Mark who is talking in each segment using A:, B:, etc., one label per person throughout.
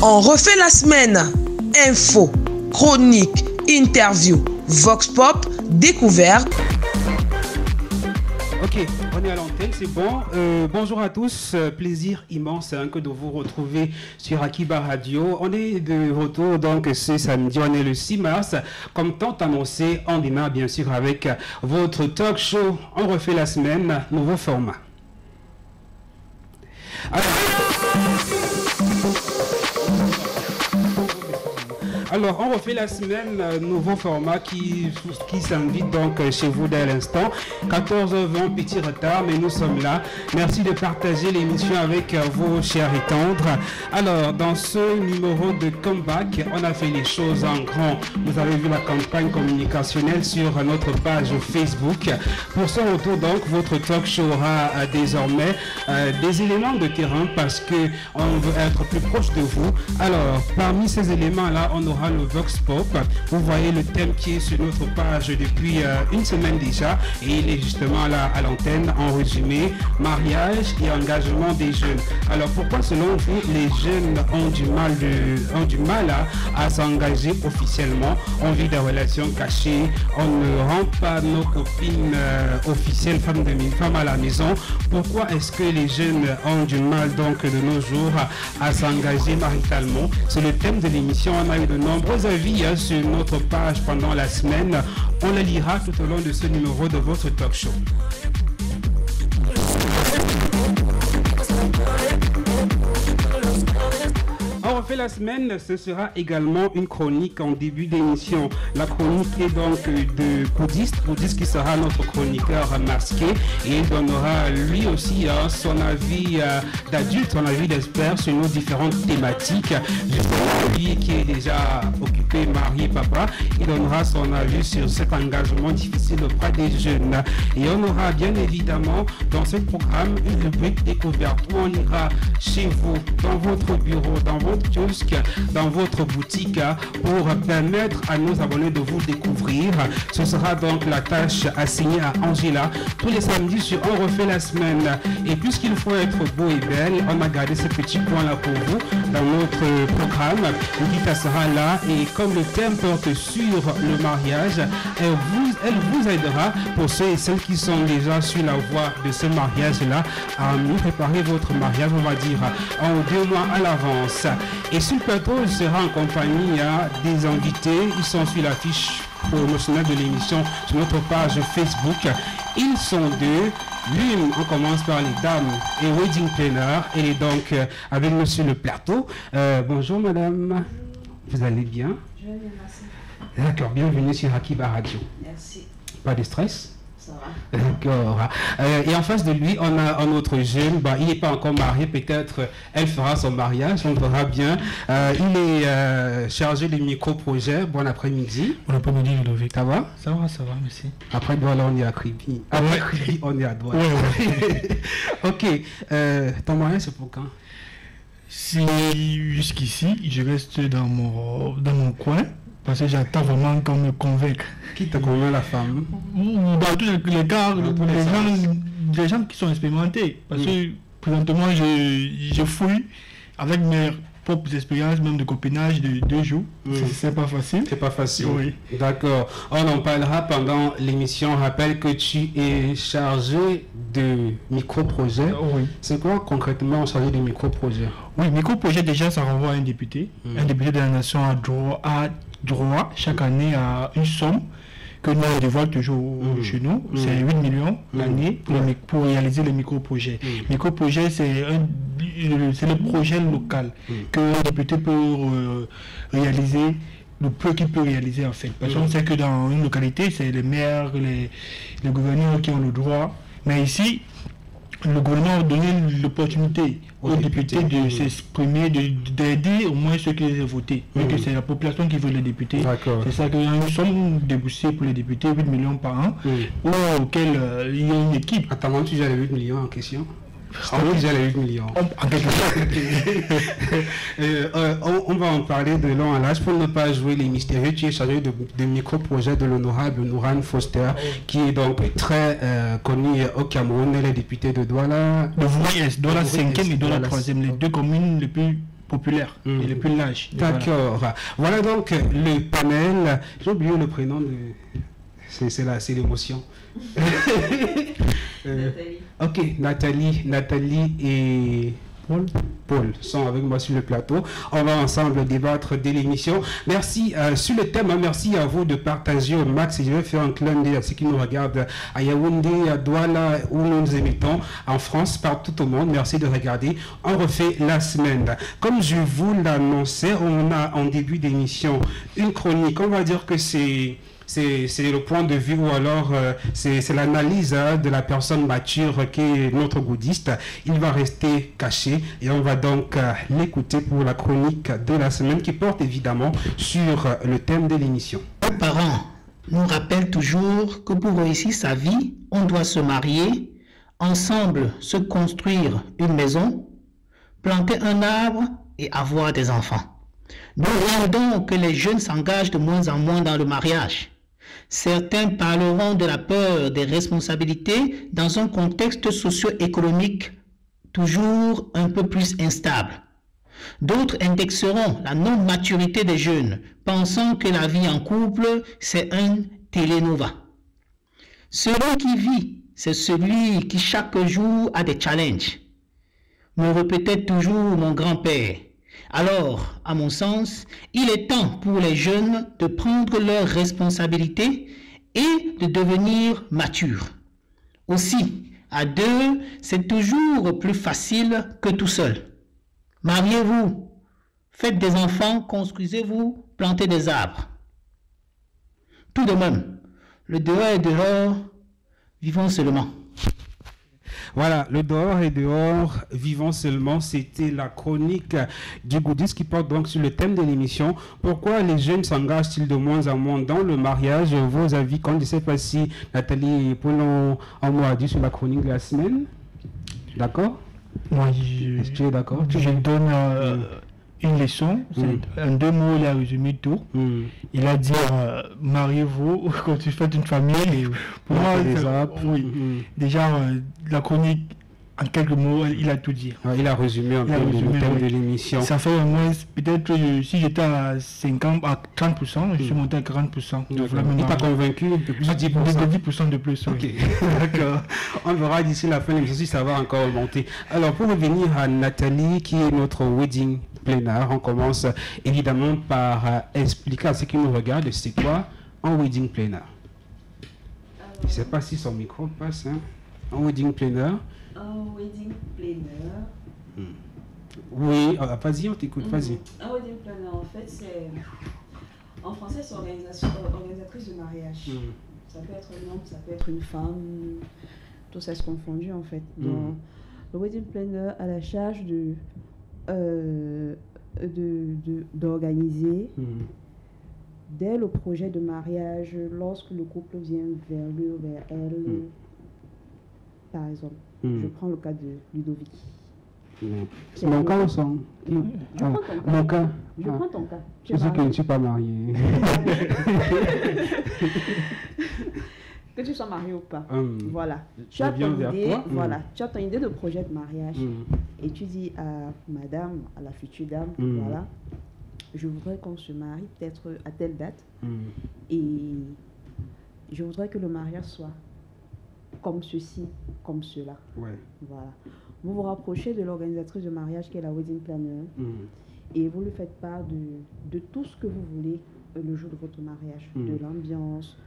A: On refait la semaine. Info, chronique, interview, vox pop, découverte.
B: Ok, on est à l'antenne, c'est bon. Bonjour à tous, plaisir immense que de vous retrouver sur Akiba Radio. On est de retour donc ce samedi, on est le 6 mars. Comme tant annoncé, on démarre bien sûr avec votre talk show. On refait la semaine, nouveau format. Alors, on refait la semaine, nouveau format qui s'invite donc chez vous dès l'instant. 14h20, petit retard, mais nous sommes là. Merci de partager l'émission avec vos chers et tendres. Alors, dans ce numéro de comeback, on a fait les choses en grand. Vous avez vu la campagne communicationnelle sur notre page Facebook. Pour ce retour, donc, votre talk show aura désormais des éléments de terrain parce qu'on veut être plus proche de vous. Alors, parmi ces éléments-là, on aura le Vox Pop. Vous voyez le thème qui est sur notre page depuis une semaine déjà et il est justement là à l'antenne en résumé, mariage et engagement des jeunes. Alors pourquoi selon vous les jeunes ont du mal à s'engager officiellement? On vit des relations cachées, on ne rend pas nos copines officielles femmes à la maison. Pourquoi est-ce que les jeunes ont du mal donc de nos jours à s'engager maritalement? C'est le thème de l'émission. On a eu de nombreux avis sur notre page pendant la semaine. On les lira tout au long de ce numéro de votre talk show. On refait la semaine, ce sera également une chronique en début d'émission. La chronique est donc de Boudiste qui sera notre chroniqueur masqué et il donnera lui aussi son avis d'adulte, son avis d'expert sur nos différentes thématiques. Justement, lui qui est déjà occupé, marié, papa, il donnera son avis sur cet engagement difficile auprès des jeunes. Et on aura bien évidemment dans ce programme une rubrique découverte où on ira chez vous, dans votre bureau, dans votre kiosque, dans votre boutique pour permettre à nos abonnés de vous découvrir. Ce sera donc la tâche assignée à Angela tous les samedis sur On refait la semaine. Et puisqu'il faut être beau et belle, on a gardé ce petit point là pour vous dans notre programme. Nikita sera là et comme le thème porte sur le mariage, elle vous aidera pour ceux et celles qui sont déjà sur la voie de ce mariage là à mieux préparer votre mariage, on va dire en 2 mois à l'avance. Et sur le plateau, il sera en compagnie des invités. Ils sont sur la fiche promotionnelle de l'émission sur notre page Facebook. Ils sont 2. L'une, on commence par les dames et wedding planner. Et donc avec nous sur le plateau. Bonjour madame. Vous allez bien?
C: Je vais bien, merci.
B: D'accord, bienvenue sur Akiba Radio.
C: Merci.
B: Pas de stress?
C: Ça va.
B: D'accord. Et en face de lui, on a un autre jeune. Il n'est pas encore marié. Peut-être elle fera son mariage. On verra bien. Il est chargé de micro-projet. Bon après-midi.
D: Bon après-midi, Ludovic.
B: Ça va?
D: Ça va, merci.
B: Après Douala, on est à Kribi. Après Kribi, on est à Douala.
D: Ouais.
B: Ok. Ton mariage, c'est pour quand?
D: Si jusqu'ici, je reste dans mon coin. Parce que j'attends vraiment qu'on me convainque.
B: Qui te convainc, la femme?
D: Dans tous les cas, les gens qui sont expérimentés. Parce que présentement, je fouille avec mes propres expériences, même de copinage de 2 jours. C'est pas facile.
B: C'est pas facile.
D: Oui.
B: D'accord. On en parlera pendant l'émission. Rappelle que tu es chargé de micro-projet.
D: Oui.
B: C'est quoi concrètement chargé de micro-projet?
D: Oui, micro-projet déjà, ça renvoie à un député. Un député de la nation a droit chaque année à une somme que nous on dévoile toujours chez nous. C'est 8 millions l'année pour réaliser les micro-projets. Micro-projet, c'est le projet local que le député peut réaliser, le peu qu'il peut réaliser en fait. Parce qu'on sait que dans une localité, c'est les maires, les gouverneurs qui ont le droit. Mais ici, le gouvernement a donné l'opportunité aux députés de s'exprimer, d'aider au moins ceux qui les ont votés. Vu que c'est la population qui veut les députés. C'est ça qu'il y a une somme déboursée pour les députés, 8 millions par an, auquel il y a une équipe.
B: Attends, tu as les 8 millions en question? Déjà les 8 millions. On va en parler de long à large pour ne pas jouer les mystérieux. Tu es chargé de micro-projet de l'honorable Nourane Foster, qui est donc très connu au Cameroun. Elle est députée de Douala.
D: De Douala 5e et Douala 3e, les 2 communes les plus populaires et les plus larges.
B: D'accord. Voilà donc le panel. J'ai oublié le prénom de... C'est l'émotion. Ok, Nathalie et Paul sont avec moi sur le plateau. On va ensemble débattre de l'émission. Merci sur le thème. Merci à vous de partager au max. Et je vais faire un clin d'œil à ceux qui nous regardent à Yaoundé, à Douala, où nous nous émettons, en France, partout au monde. Merci de regarder. On refait la semaine. Comme je vous l'annonçais, on a en début d'émission une chronique. On va dire que c'est le point de vue ou alors c'est l'analyse de la personne mature qui est notre bouddhiste. Il va rester caché et on va donc l'écouter pour la chronique de la semaine qui porte évidemment sur le thème de l'émission.
C: Nos parents nous rappellent toujours que pour réussir sa vie, on doit se marier, ensemble se construire une maison, planter un arbre et avoir des enfants. Nous regardons que les jeunes s'engagent de moins en moins dans le mariage. Certains parleront de la peur des responsabilités dans un contexte socio-économique toujours un peu plus instable. D'autres indexeront la non-maturité des jeunes, pensant que la vie en couple, c'est un télénova. Celui qui vit, c'est celui qui chaque jour a des challenges, me répétait toujours mon grand-père. Alors, à mon sens, il est temps pour les jeunes de prendre leurs responsabilités et de devenir matures. Aussi, à deux, c'est toujours plus facile que tout seul. Mariez-vous, faites des enfants, construisez-vous, plantez des arbres. Tout de même, le dehors et dehors, vivons seulement.
B: Voilà, le dehors et dehors, vivons seulement, c'était la chronique du bouddhisme qui porte donc sur le thème de l'émission. Pourquoi les jeunes s'engagent-ils de moins en moins dans le mariage? Vos avis, quand je ne sais pas si Nathalie et Paul ont dit sur la chronique de la semaine. D'accord?
D: Moi,
B: est-ce que tu es d'accord?
D: Je donne une leçon. En 2 mots, il a résumé tout. Il a dit mariez-vous quand tu fais une famille. Pour moi, oui. Déjà, la chronique, en quelques mots, il a tout dit.
B: Il a résumé un peu le thème de l'émission.
D: Ça fait au moins, peut-être, si j'étais à 50, à 30%, je suis monté à 40%.
B: Il t'a convaincu de plus de 10%?
D: De 10% de plus, oui.
B: Ok, d'accord. On verra d'ici la fin de l'émission si ça va encore monter. Alors, pour revenir à Nathalie, qui est notre wedding planner, on commence évidemment par expliquer à ceux qui nous regardent c'est quoi un wedding planner. Je ne sais pas si son micro passe. Un wedding planner.
E: Un wedding planner.
B: Oui, vas-y, on t'écoute, vas-y.
E: Un wedding planner, en fait, c'est... En français, c'est organisatrice de mariage. Ça peut être un homme, ça peut être une femme, tout ça se confondu, en fait. Donc, le wedding planner a la charge d'organiser dès le projet de mariage, lorsque le couple vient vers lui ou vers elle. Par exemple, je prends le cas de Ludovic.
B: C'est mon cas ou son? Mon cas.
E: Je prends ton cas.
B: Je sais que je ne suis pas mariée.
E: Que tu sois marié ou pas. Voilà.
B: Tu as ton idée,
E: tu as ton idée de projet de mariage. Et tu dis à madame, à la future dame, voilà, je voudrais qu'on se marie peut-être à telle date. Et je voudrais que le mariage soit comme ceci, comme cela. Voilà. Vous vous rapprochez de l'organisatrice de mariage qui est la wedding planner et vous lui faites part de tout ce que vous voulez le jour de votre mariage, de l'ambiance,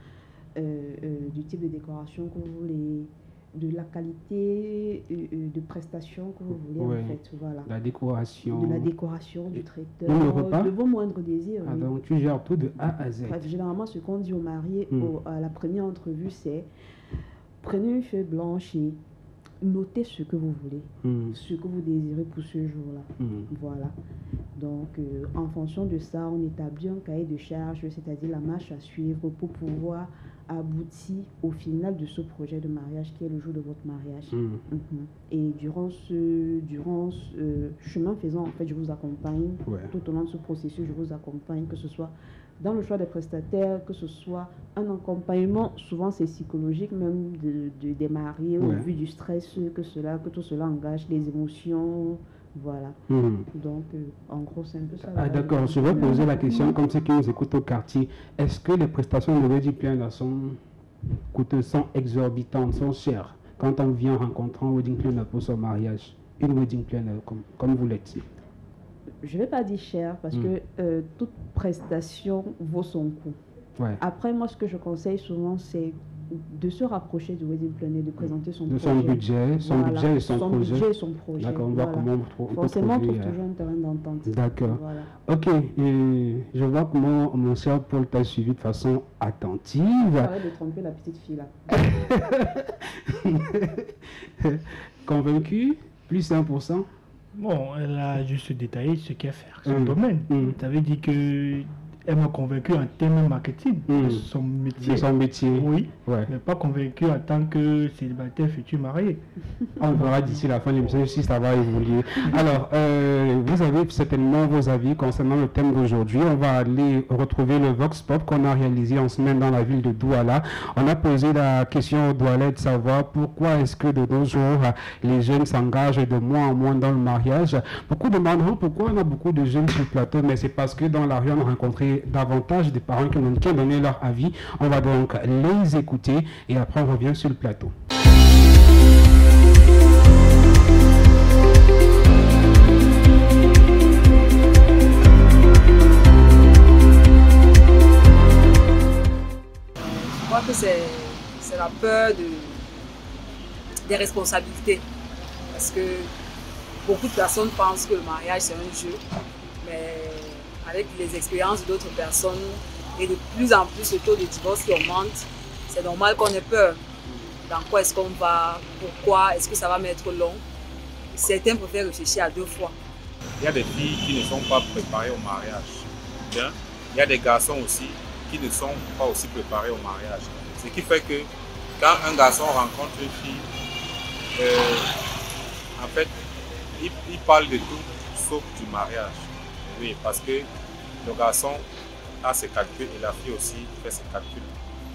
E: du type de décoration que vous voulez, de la qualité de prestation que vous voulez en fait. Voilà.
B: La décoration.
E: De la décoration, du traiteur,
B: le repas.
E: De vos moindres désirs.
B: Donc tu gères tout de A à Z.
E: Bref, généralement, ce qu'on dit aux mariés à la première entrevue, c'est prenez une feuille blanche et notez ce que vous voulez, ce que vous désirez pour ce jour-là. Voilà. Donc, en fonction de ça, on établit un cahier de charge, c'est-à-dire la marche à suivre pour pouvoir aboutir au final de ce projet de mariage qui est le jour de votre mariage. Et durant ce chemin faisant, en fait, je vous accompagne. Tout au long de ce processus, je vous accompagne, que ce soit dans le choix des prestataires, que ce soit un accompagnement, souvent c'est psychologique même des mariés au vu du stress que tout cela engage, les émotions, Voilà. Donc, en gros, c'est un peu ça.
B: Ah, d'accord, je vais poser la question comme ceux qui nous écoutent au quartier. Est-ce que les prestations de wedding planner sont coûteuses, sont exorbitantes, sont chères quand on vient rencontrer un wedding planner pour son mariage? Une wedding planner, comme vous l'êtes.
E: Je ne vais pas dire cher parce que toute prestation vaut son coût.
B: Ouais.
E: Après, moi, ce que je conseille souvent, c'est de se rapprocher du wedding planner, de présenter son
B: de
E: projet.
B: son budget, budget et son projet.
E: Budget et son projet.
B: D'accord, on voit comment on peut
E: forcément, on trouve
B: trouver,
E: toujours un terrain d'entente.
B: D'accord.
E: Voilà.
B: Ok, et je vois comment mon cher Paul t'a suivi de façon attentive.
E: Arrête de tromper la petite fille là.
B: Convaincu? Plus 1%?
D: Bon, elle a juste détaillé ce qu'elle fait, son domaine. Tu avais dit que elle m'a convaincu en termes marketing de son métier.
B: De son métier.
D: Oui,
B: ouais.
D: Mais pas convaincu en tant que célibataire futur marié.
B: On verra d'ici la fin de l'émission si ça va évoluer. Alors, vous avez certainement vos avis concernant le thème d'aujourd'hui. On va aller retrouver le Vox Pop qu'on a réalisé en semaine dans la ville de Douala. On a posé la question aux Doualais de savoir pourquoi est-ce que de nos jours, les jeunes s'engagent de moins en moins dans le mariage. Beaucoup demanderont pourquoi on a beaucoup de jeunes sur le plateau, mais c'est parce que dans la rue, on a rencontré davantage des parents qui ont donné leur avis. On va donc les écouter et après on revient sur le plateau.
F: Je crois que c'est la peur des responsabilités. Parce que beaucoup de personnes pensent que le mariage c'est un jeu, mais avec les expériences d'autres personnes et de plus en plus le taux de divorce qui augmente, c'est normal qu'on ait peur. Dans quoi est-ce qu'on va? Pourquoi? Est-ce que ça va m'être long? Certains préfèrent réfléchir à 2 fois.
G: Il y a des filles qui ne sont pas préparées au mariage. Bien. Il y a des garçons aussi qui ne sont pas aussi préparés au mariage. Ce qui fait que quand un garçon rencontre une fille, en fait, il parle de tout sauf du mariage. Oui, parce que le garçon a ses calculs et la fille aussi fait ses calculs.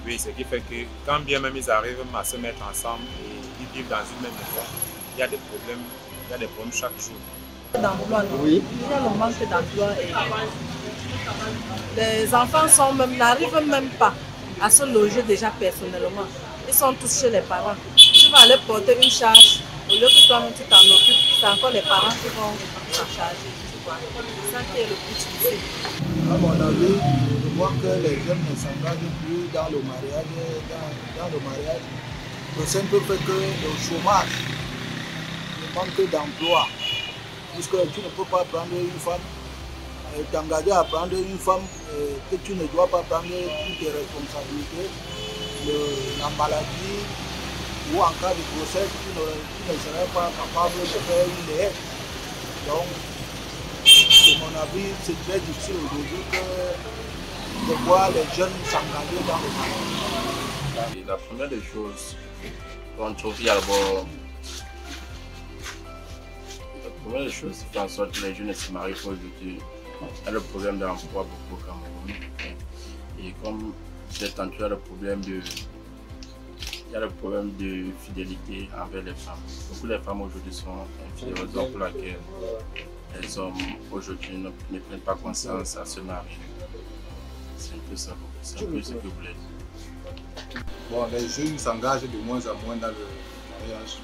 G: Oui, ce qui fait que quand bien même ils arrivent à se mettre ensemble et ils vivent dans une même maison, il y a des problèmes chaque jour.
H: D'emploi, oui. Il y a le manque d'emploi et les enfants n'arrivent même pas à se loger déjà personnellement. Ils sont tous chez les parents. Tu vas aller porter une charge, au lieu que toi-même tu t'en occupes, c'est encore les parents qui vont s'en charger. C'est ça qui est le plus difficile.
I: À mon avis, je vois que les jeunes ne s'engagent plus dans le mariage. Le simple fait que le chômage, le manque d'emploi, puisque tu ne peux pas prendre une femme, t'engager à prendre une femme que tu ne dois pas prendre toutes tes responsabilités, la maladie, ou en cas de grossesse, tu ne serais pas capable de faire une lettre. Donc, à mon avis, c'est très difficile aujourd'hui de voir les jeunes s'engager dans le mariage.
J: La première des choses qu'on trouve, il y a d'abord la première des choses qui fait en sorte que les jeunes ne se marient pas aujourd'hui. Il y a le problème d'emploi beaucoup au Cameroun. Et comme j'ai tantôt, il y a le problème de fidélité envers les femmes. Beaucoup de femmes aujourd'hui sont infidèles, raison pour laquelle les hommes aujourd'hui ne prennent pas conscience à se marier. C'est un peu ça, c'est un peu ce que vous voulez dire.
G: Bon, les jeunes s'engagent de moins en moins dans le mariage.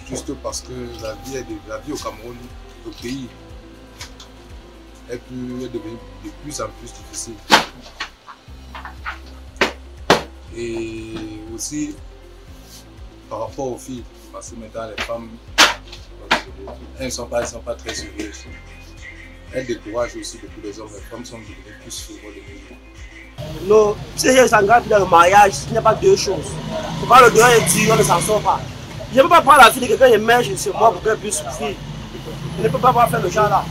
G: Juste parce que la vie au Cameroun, au pays, est devenue de plus en plus difficile. Et aussi par rapport aux filles, parce que maintenant les femmes, elles ne sont pas très sérieuses. Elles découragent aussi beaucoup les hommes, les femmes sont devenues plus frivoles.
K: Non, si je s'engage dans le mariage, il n'y a pas 2 choses. C'est pas le droit et dire on ne s'en sort pas. Je ne peux pas prendre la fille de quelqu'un et mettre chez moi pour qu'elle puisse souffrir. Je ne peux pas faire le genre là.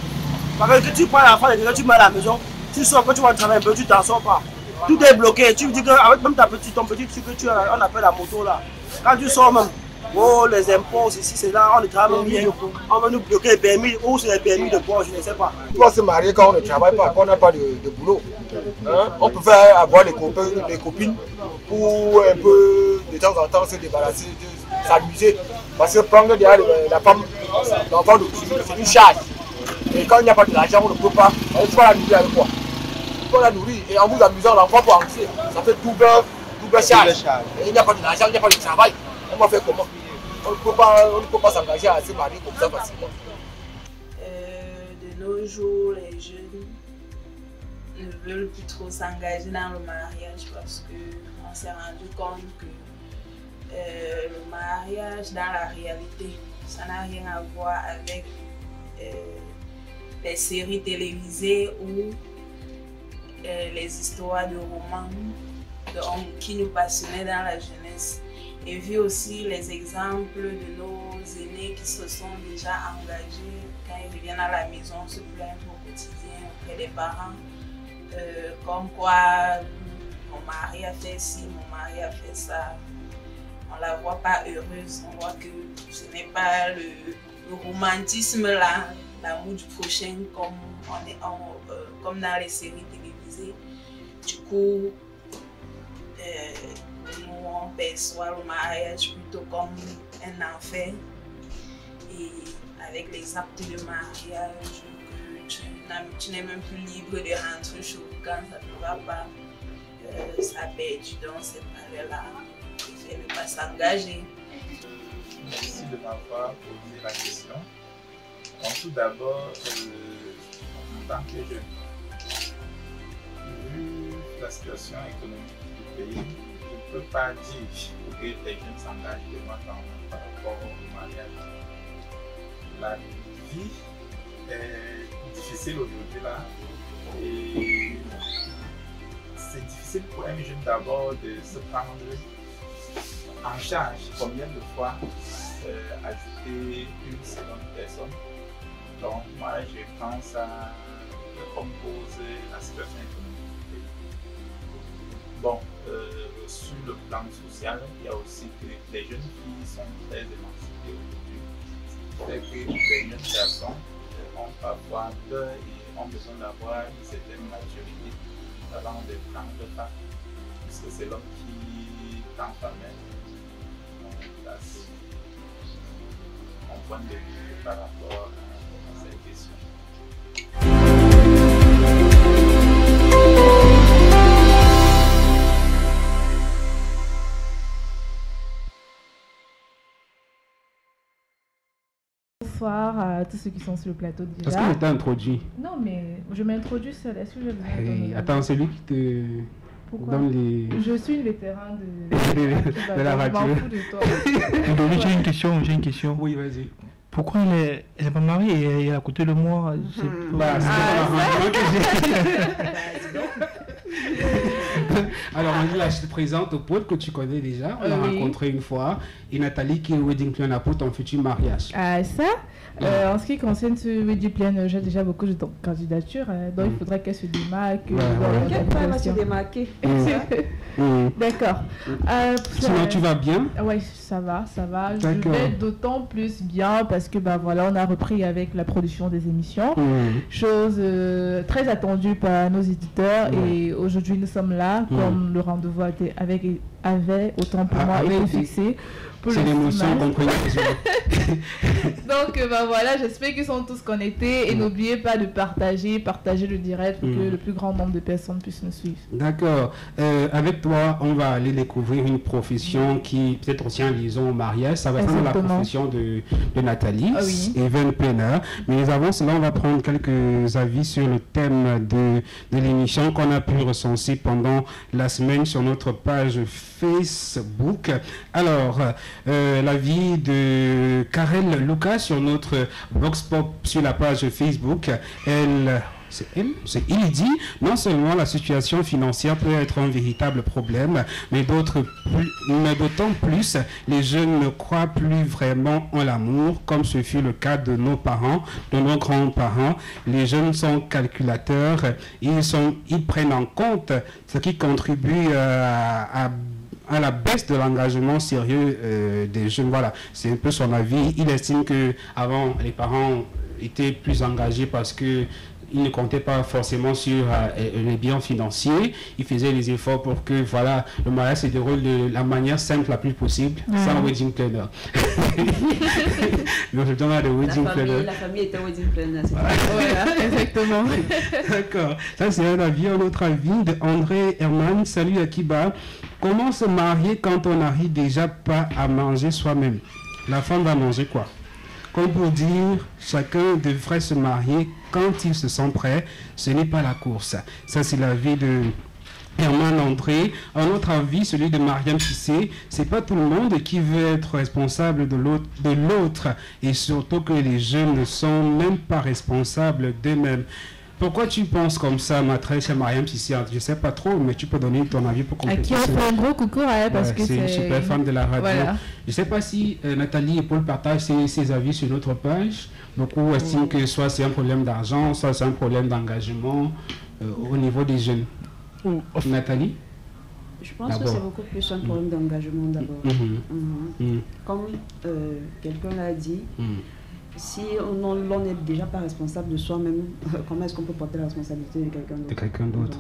K: Parce que tu prends la femme de quelqu'un, tu mets à la maison, tu sors, quand tu vas travailler un peu, tu t'en sors pas. Tout est bloqué. Tu me dis qu'avec même ton petit truc que on appelle la moto là, quand tu sors même, oh les impôts, ici, c'est là, on ne travaille bien, on va nous bloquer les permis, ou c'est les permis de quoi, je ne sais pas.
I: On doit se marier quand on ne travaille pas, quand on n'a pas de boulot. Hein? On peut faire avoir des copines pour un peu de temps en temps se débarrasser, s'amuser. Parce que prendre derrière la femme L'enfant c'est une charge. Et quand il n'y a pas de l'argent, on ne peut pas. On peut pas la nourrir avec quoi? On peut la nourrir et en vous amusant, l'enfant peut anxier. Ça fait double charge. Et il n'y a pas de l'argent, il n'y a pas de travail. On va faire comment? On ne peut pas s'engager à se marier comme ça facilement.
L: De nos jours, les jeunes ne veulent plus trop s'engager dans le mariage parce qu'on s'est rendu compte que le mariage dans la réalité, ça n'a rien à voir avec les séries télévisées ou les histoires de romans qui nous passionnaient dans la jeunesse. Et vu aussi les exemples de nos aînés qui se sont déjà engagés, quand ils reviennent à la maison, se plaignent au quotidien auprès des parents, comme quoi mon mari a fait ci, mon mari a fait ça. On ne la voit pas heureuse, on voit que ce n'est pas le romantisme là, l'amour du prochain comme dans les séries télévisées. Du coup, nous on perçoit le mariage plutôt comme un enfer et avec les actes de mariage tu n'es même plus libre de rentrer chez vous quand ça ne va pas. Ça perdu dans cette période-là. Il préfère ne pas s'engager.
G: Merci de m'avoir posé la question. Donc, tout d'abord, en tant que jeune, vu la situation économique du pays, je ne peux pas dire que les jeunes s'engagent de moi par rapport au mariage. La vie est difficile aujourd'hui là et c'est difficile pour un jeune d'abord de se prendre en charge. Combien de fois ajouter une seconde personne? Donc moi je pense à comme cause la situation économique du pays. Bon, sur le plan social, il y a aussi que les jeunes filles sont très émancipées aujourd'hui. C'est que les jeunes garçons ont parfois peur et ont besoin d'avoir une certaine maturité avant de prendre part, puisque c'est l'homme qui tend la main en place. Mon point de vue par rapport à cette question.
M: Bonsoir à tous ceux qui sont sur le plateau déjà.
B: Est-ce que je t'ai introduit?
M: Non, mais je m'introduis seule. Est-ce que je vais
B: attends, c'est lui qui te donne les...
M: Je suis une vétéran de
B: la radio.
M: Je m'en fous de toi.
D: J'ai une question.
B: Oui, vas-y.
D: Pourquoi elle n'est pas mariée et elle est à côté de moi?
B: Alors, Angela, je te présente au pote que tu connais déjà. On l'a rencontré une fois. Et Nathalie qui est wedding planner pour ton futur mariage.
M: Ah, ça en ce qui concerne ce wedding planner, j'ai déjà beaucoup de candidatures. Donc, il faudrait qu'elle se démarque.
E: T'inquiète pas, elle va se démarquer.
M: D'accord.
B: Sinon, tu vas bien?
M: Oui, ça va. Je vais d'autant plus bien parce que voilà, on a repris avec la production des émissions. Chose très attendue par nos éditeurs. Et aujourd'hui, nous sommes là, comme le rendez-vous avait autant pour moi été fixé.
B: C'est l'émotion qu'on connaît.
M: Donc voilà, j'espère qu'ils sont tous connectés et n'oubliez pas de partager le direct pour que le plus grand nombre de personnes puissent nous suivre.
B: D'accord. Avec toi, on va aller découvrir une profession qui peut-être aussi en liaison au mariage. Ça va être la profession de Nathalie, event planner. Mais avant cela, on va prendre quelques avis sur le thème de l'émission qu'on a pu recenser pendant la semaine sur notre page Facebook. Alors, l'avis de Karel Lucas sur notre Vox Pop sur la page Facebook. Il dit, non seulement la situation financière peut être un véritable problème, mais d'autant plus, les jeunes ne croient plus vraiment en l'amour, comme ce fut le cas de nos parents, de nos grands-parents. Les jeunes sont calculateurs, ils prennent en compte ce qui contribue à la baisse de l'engagement sérieux des jeunes. Voilà, c'est un peu son avis. Il estime qu'avant, les parents étaient plus engagés parce que il ne comptait pas forcément sur les biens financiers. Il faisait les efforts pour que voilà, le mariage se déroule de la manière simple la plus possible, sans wedding planner. Donc, je donne le wedding planner.
E: La famille était wedding planner.
M: Voilà, exactement.
B: D'accord. Ça, c'est un avis. Un autre avis de André Herman. Salut Akiba. Comment se marier quand on n'arrive déjà pas à manger soi-même? La femme va manger quoi? Comme pour dire, chacun devrait se marier quand il se sent prêt. Ce n'est pas la course. Ça, c'est l'avis de Herman André. Un autre avis, celui de Mariam Cissé. C'est pas tout le monde qui veut être responsable de l'autre. Et surtout que les jeunes ne sont même pas responsables d'eux-mêmes. Pourquoi tu penses comme ça, ma très chère Mariam Cissé? Je ne sais pas trop, mais tu peux donner ton avis pour compléter.
M: À qui on fait un gros coucou, parce que
B: c'est une super femme de la radio.
M: Voilà.
B: Je ne sais pas si Nathalie et Paul partagent ses avis sur notre page. Beaucoup estiment que soit c'est un problème d'argent, soit c'est un problème d'engagement au niveau des jeunes. Nathalie?
E: Je pense que c'est beaucoup plus un problème d'engagement d'abord. Comme quelqu'un l'a dit, si on n'est déjà pas responsable de soi-même, comment est-ce qu'on peut porter la responsabilité de quelqu'un d'autre?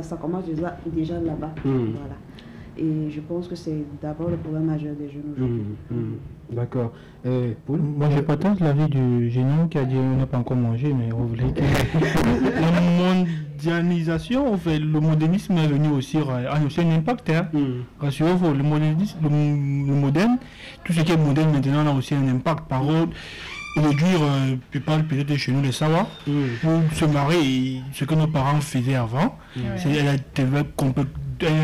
E: Ça commence déjà là-bas. Voilà. Et je pense que c'est d'abord le problème majeur des jeunes aujourd'hui.
B: D'accord.
D: Moi, je partage l'avis du génie qui a dit on n'a pas encore mangé, mais vous voulez que la mondialisation, en fait, le modernisme est venu aussi annoncer un impact. Rassurez-vous, le modernisme, le moderne, tout ce qui est moderne maintenant a aussi un impact. Par contre, aujourd'hui, je parle peut-être chez nous de savoir, pour se marier, ce que nos parents faisaient avant, elle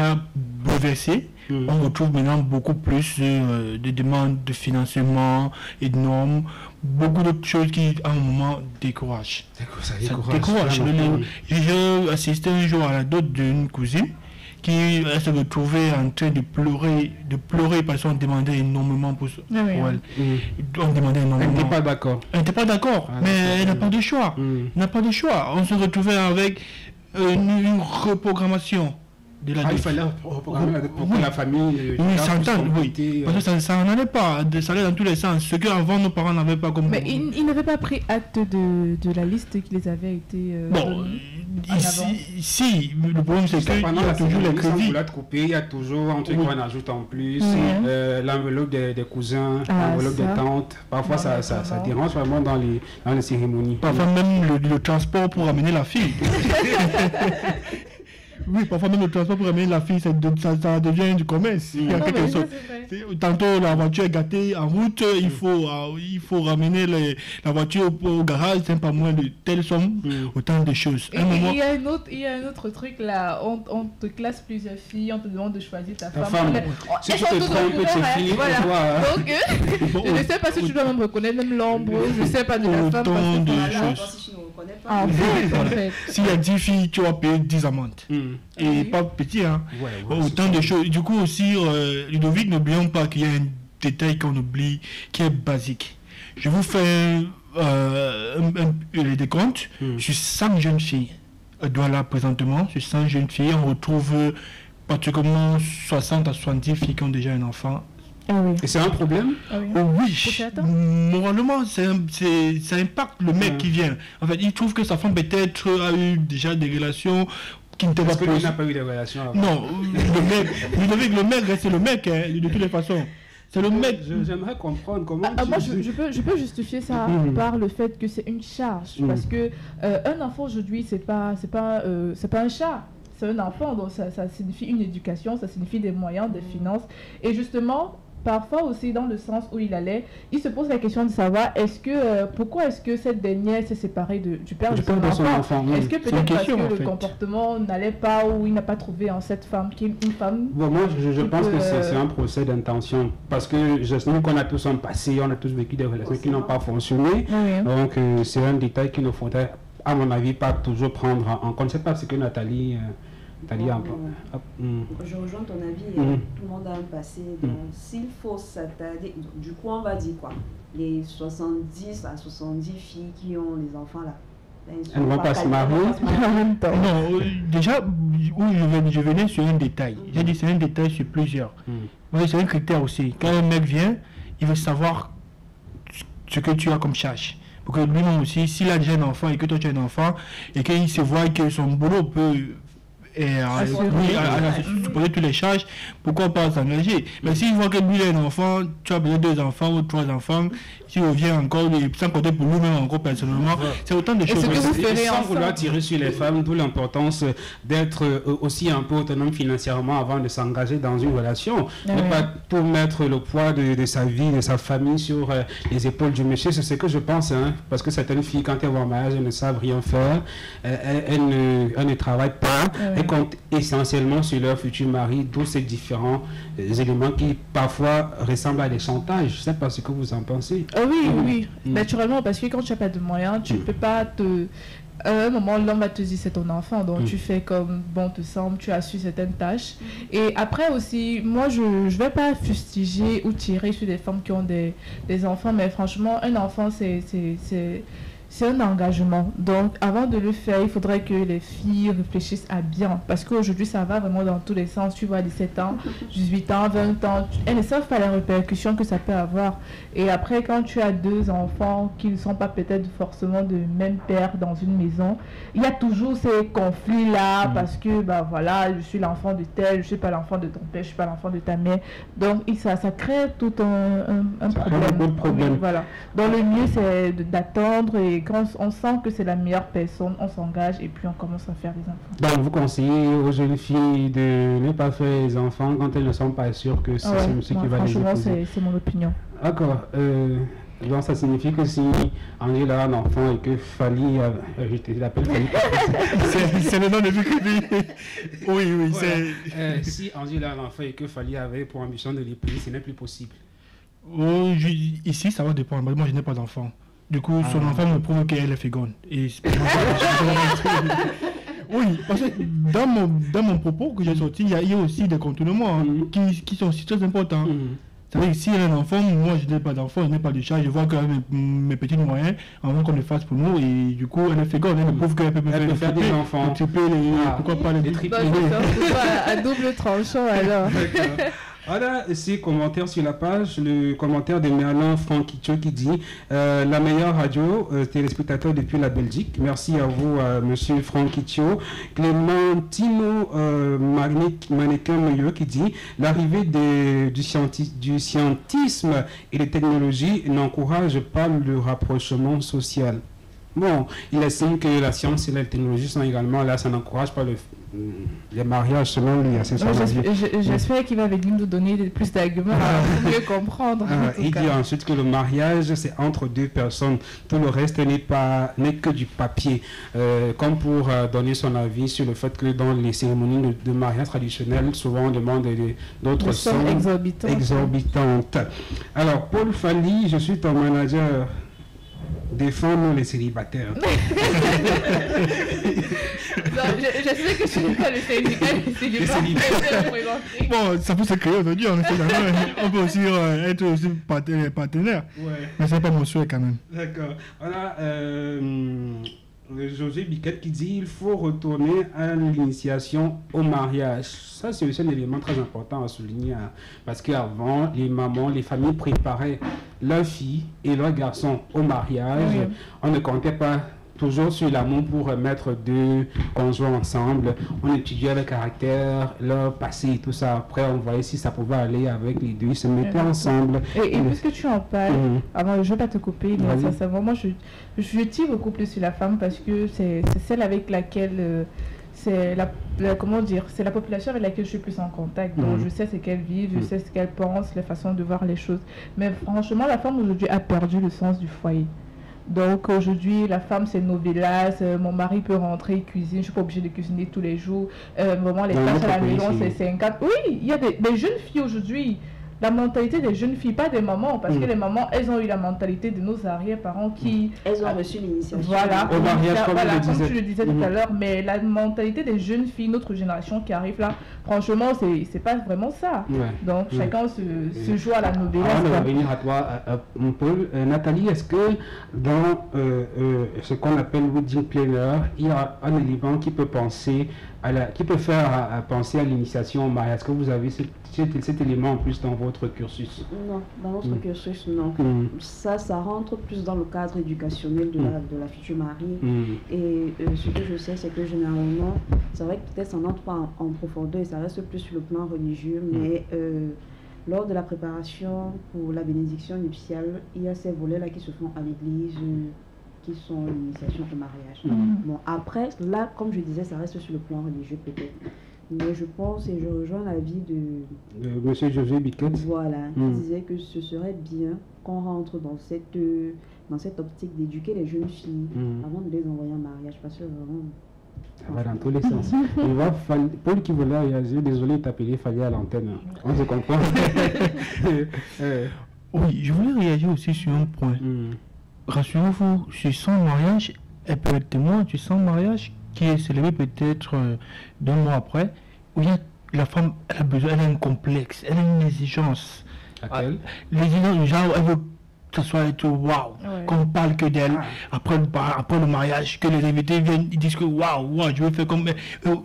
D: a bouleversé. On retrouve maintenant beaucoup plus de demandes de financement et de normes, beaucoup d'autres choses qui, à un moment, découragent. Ça décourage. J'ai assisté un jour à la dot d'une cousine qui se retrouvait en train de pleurer parce qu'on demandait énormément pour elle. On demandait énormément.
B: Elle n'était pas d'accord.
D: Elle n'était pas d'accord, mais elle n'a pas de choix. Elle n'a pas de choix. On se retrouvait avec une reprogrammation.
B: Il fallait reprogrammer pour que la famille...
D: Oui, s'entende, oui. Parce que ça n'en allait pas, ça allait dans tous les sens. Ce qu'avant nos parents n'avaient pas comme...
M: Mais ils n'avaient pas pris acte de la liste qui les avait été...
D: bon, ici, le problème c'est qu'il y a toujours les crédits.
B: Il y a toujours un truc qu'on ajoute en plus, l'enveloppe des cousins, l'enveloppe des tantes. Parfois ça dérange vraiment dans les cérémonies.
D: Parfois même le transport pour amener la fille. Oui, parfois même le transport pour amener la fille, ça devient du commerce. Il y a quelque chose. Tantôt la voiture est gâtée en route, il faut ramener la voiture au garage, c'est pas moins de telle somme, autant de choses.
M: Il y a un autre truc là, on te classe plusieurs filles, on te demande de choisir ta femme.
B: Si tu te trompes, c'est fini pour toi.
M: Donc, je ne sais pas si tu dois même reconnaître même l'ombre, je ne sais pas de la femme.
D: Autant de choses.
M: En fait.
D: S'il y a 10 filles, tu vas payer 10 amendes. Et pas petit, hein. Autant de choses. Du coup aussi, Ludovic, n'oublions pas qu'il y a un détail qu'on oublie, qui est basique. Je vous fais les décomptes. Sur 100 jeunes filles, voilà, présentement, sur 100 jeunes filles, on retrouve pratiquement 60 à 70 filles qui ont déjà un enfant.
B: Et c'est un problème?
D: Oui, moralement, ça impacte le mec qui vient. En fait, il trouve que sa femme peut-être a eu déjà des relations qui ne t'ont pas
B: posées. N'a pas eu des relations avant.
D: Non, le mec reste le mec, hein, de toutes les façons. C'est le mec.
B: J'aimerais comprendre comment.
M: Moi, je peux justifier ça par le fait que c'est une charge. Parce que un enfant aujourd'hui, c'est pas un chat. C'est un enfant, donc ça signifie une éducation, ça signifie des moyens, des finances. Et justement, parfois aussi dans le sens où il allait, il se pose la question de savoir pourquoi est-ce que cette dernière s'est séparée du père de son enfant. Est-ce que peut-être parce que le comportement n'allait pas ou il n'a pas trouvé en cette femme qui est une femme?
B: Bon, moi je pense que c'est un procès d'intention parce que j'estime qu'on a tous un passé, on a tous vécu des relations qui n'ont pas fonctionné. Donc c'est un détail qu'il ne faudrait, à mon avis, pas toujours prendre en compte. C'est pas ce que Nathalie
E: je rejoins ton avis, tout le monde a un passé, donc s'il faut s'attarder, du coup on va dire quoi, les 70 à 70 filles qui ont les enfants là,
B: elles ne vont pas se marier
D: en même temps. Non, déjà, je venais sur un détail, j'ai dit c'est un détail sur plusieurs, c'est un critère aussi, quand un mec vient, il veut savoir ce que tu as comme charge. pour que lui-même aussi, s'il a déjà un enfant et que toi tu as un enfant, et qu'il se voit que son boulot peut supporter toutes les charges, pourquoi pas s'engager? Mais s'il voit que lui il a un enfant, tu as besoin de 2 enfants ou 3 enfants, s'il revient encore, sans compter pour lui-même encore personnellement, c'est autant de choses.
B: Sans vouloir tirer sur les femmes, d'où l'importance d'être aussi un peu autonome financièrement avant de s'engager dans une relation. Ne pas tout mettre le poids de sa vie, de sa famille sur les épaules du monsieur, c'est ce que je pense, hein, parce que certaines filles, quand elles vont en mariage, elles ne savent rien faire, elles ne travaillent pas. Elles comptent essentiellement sur leur futur mari, d'où ces différents éléments qui parfois ressemblent à des chantages. Je ne sais pas ce que vous en pensez.
M: Oui, naturellement, parce que quand tu n'as pas de moyens, tu ne peux pas te... À un moment, l'homme va te dire c'est ton enfant, donc tu fais comme bon te semble, tu as su certaines tâches. Et après aussi, moi je ne vais pas fustiger ou tirer sur des femmes qui ont des enfants, mais franchement, un enfant c'est un engagement. Donc, avant de le faire, il faudrait que les filles réfléchissent à bien. Parce qu'aujourd'hui, ça va vraiment dans tous les sens. Tu vois, 17 ans, 18 ans, 20 ans, elles ne savent pas les répercussions que ça peut avoir. Et après, quand tu as 2 enfants qui ne sont pas peut-être forcément de même père dans une maison, il y a toujours ces conflits-là parce que, bah voilà, je suis l'enfant de tel, je ne suis pas l'enfant de ton père, je ne suis pas l'enfant de ta mère. Donc, ça crée tout un problème. Voilà. Donc, le mieux, c'est d'attendre et quand on sent que c'est la meilleure personne, on s'engage et puis on commence à faire des enfants.
B: Donc vous conseillez aux jeunes filles de ne pas faire les enfants quand elles ne sont pas sûres que c'est monsieur qui va les épouser.
M: Franchement, c'est mon opinion.
B: D'accord. Donc ça signifie que si Angela a un enfant et que Fally, je l'appelle Fally.
D: c'est le nom de Vukubi. Oui,
B: c'est... si Angela a un enfant et que Fally avait pour ambition de l'épouser, ce n'est plus possible.
D: Ici, ça va dépendre. Moi, je n'ai pas d'enfant. Du coup, son enfant me prouve qu'elle est féconde. Et oui, parce que dans mon propos que j'ai sorti, il y a aussi des contournements qui sont aussi très importants. C'est-à-dire que si elle a un enfant, moi je n'ai pas d'enfant, je n'ai pas de chat, je vois que mes petits moyens, avant qu'on le fasse pour nous, et du coup elle est féconde, elle me prouve qu'elle peut faire des enfants. Pourquoi pas les triplés?
M: À double tranchant alors.
B: Voilà, ici, commentaire sur la page, le commentaire de Merlin Franquicho qui dit la meilleure radio téléspectateur depuis la Belgique. Merci à vous, monsieur Franquicho. Clémentino Mannequin Meilleur qui dit l'arrivée du scientisme et des technologies n'encourage pas le rapprochement social. Bon, il estime que la science et la technologie sont également là, ça n'encourage pas les mariages selon lui.
M: J'espère qu'il va venir nous donner plus d'arguments pour mieux comprendre.
B: Il dit ensuite que le mariage c'est entre 2 personnes, tout le reste n'est que du papier. Comme pour donner son avis sur le fait que dans les cérémonies de mariage traditionnelles, souvent on demande d'autres sommes exorbitantes. Alors, Paul Fally, je suis ton manager. Défendre les célibataires.
M: Non, je sais que je suis pas le syndicat des célibataires.
D: Bon, ça peut se créer aujourd'hui, on peut aussi être aussi partenaire. Mais c'est pas mon souhait quand même.
B: D'accord. Voilà, José Biquette qui dit il faut retourner à l'initiation au mariage. Ça, c'est aussi un élément très important à souligner, hein, parce qu'avant, les mamans, les familles préparaient leurs filles et leurs garçons au mariage. On ne comptait pas toujours sur l'amour pour mettre 2 conjoints ensemble. On étudiait le caractère, leur passé et tout ça. Après, on voyait si ça pouvait aller avec les 2, ils se mettaient ensemble.
M: Et puisque tu en parles, avant, je ne vais pas te couper, mais sincèrement, moi, je tire beaucoup plus sur la femme parce que c'est celle avec laquelle... c'est c'est la population avec laquelle je suis plus en contact. Donc je sais ce qu'elle vit, je sais ce qu'elle pense, les façons de voir les choses. Mais franchement, la femme aujourd'hui a perdu le sens du foyer. Donc aujourd'hui, la femme c'est novelas, mon mari peut rentrer, il cuisine, je ne suis pas obligée de cuisiner tous les jours. Vraiment, les tâches à la maison, c'est 50. Oui, il y a des jeunes filles aujourd'hui. La mentalité des jeunes filles, pas des mamans, parce que les mamans, elles ont eu la mentalité de nos arrière-parents qui...
E: Elles ont reçu l'initiation.
M: Voilà,
B: au mariage,
M: comme tu le disais tout à l'heure, mais la mentalité des jeunes filles, notre génération qui arrive là, franchement, c'est pas vraiment ça. Donc, chacun se joue à la novella.
B: On va revenir à toi un peu. Nathalie, est-ce que dans ce qu'on appelle wedding planner, il y a un élément qui peut penser qui peut faire penser à l'initiation au mariage? Est-ce que vous avez cet élément en plus dans votre cursus?
E: Non, dans notre cursus, non. Ça rentre plus dans le cadre éducationnel de la future mariée. Et ce que je sais, c'est que généralement, c'est vrai que peut-être ça n'entre pas en profondeur et ça reste plus sur le plan religieux, mais lors de la préparation pour la bénédiction nuptiale, il y a ces volets-là qui se font à l'église, qui sont l'initiation au mariage. Bon, après, là, comme je disais, ça reste sur le plan religieux peut-être. Mais je pense, et je rejoins l'avis de
B: M. José Biquet.
E: Voilà, qui disait que ce serait bien qu'on rentre dans cette optique d'éduquer les jeunes filles avant de les envoyer en mariage. Parce que vraiment...
B: Ça va dans tous les sens. Paul qui voulait réagir, désolé de t'appeler, fallait à l'antenne. On se comprend.
D: Oui, je voulais réagir aussi sur un point. Rassurez-vous, sur son mariage, elle peut être témoin sur son mariage qui est célébré peut-être 2 mois après, où la femme elle a besoin, elle a un complexe, elle a une exigence. L'exigence, genre, elle veut que ce soit et tout, waouh, qu'on parle que d'elle, après le mariage, que les invités viennent, ils disent que waouh, je veux faire comme...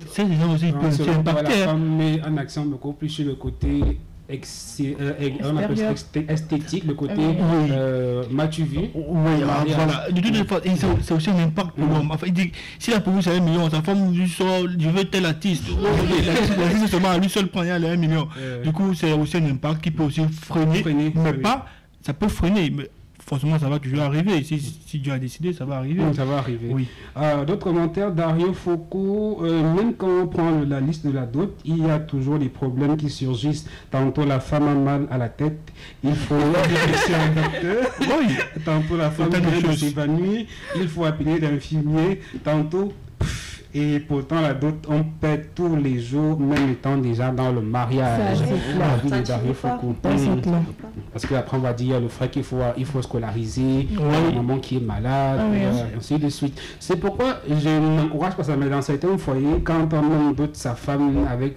D: ces gens aussi, ils peuvent se impacter.
B: La femme met un accent beaucoup plus sur le côté... on appelle ça esthétique, le côté m'as-tu vu?
D: Oui, voilà. De toute façon, c'est aussi un impact pour l'homme. Enfin, il dit, si la police a 1 million, sa femme lui sort, je veux tel artiste. L'artiste seulement à lui seul prend les 1 million. Du coup, c'est aussi un impact qui peut aussi freiner, mais pas, ça peut freiner. Mais forcément, ça va toujours arriver. Si Dieu a décidé, ça va arriver.
B: Ça va arriver.
D: Oui.
B: D'autres commentaires, Dario Foucault, même quand on prend la liste de la dot, il y a toujours des problèmes qui surgissent. Tantôt la femme a mal à la tête, il faut réfléchir à un docteur. Oui. Tantôt la femme vient de s'évanouir, il faut appeler l'infirmier. Tantôt... Et pourtant, la dot, on perd tous les jours, même étant déjà dans le mariage. Parce qu'après, on va dire le frère qu'il faut scolariser, la maman qui est malade, ainsi de suite. C'est pourquoi je n'encourage pas ça, mais dans certains foyers, quand on dote sa femme avec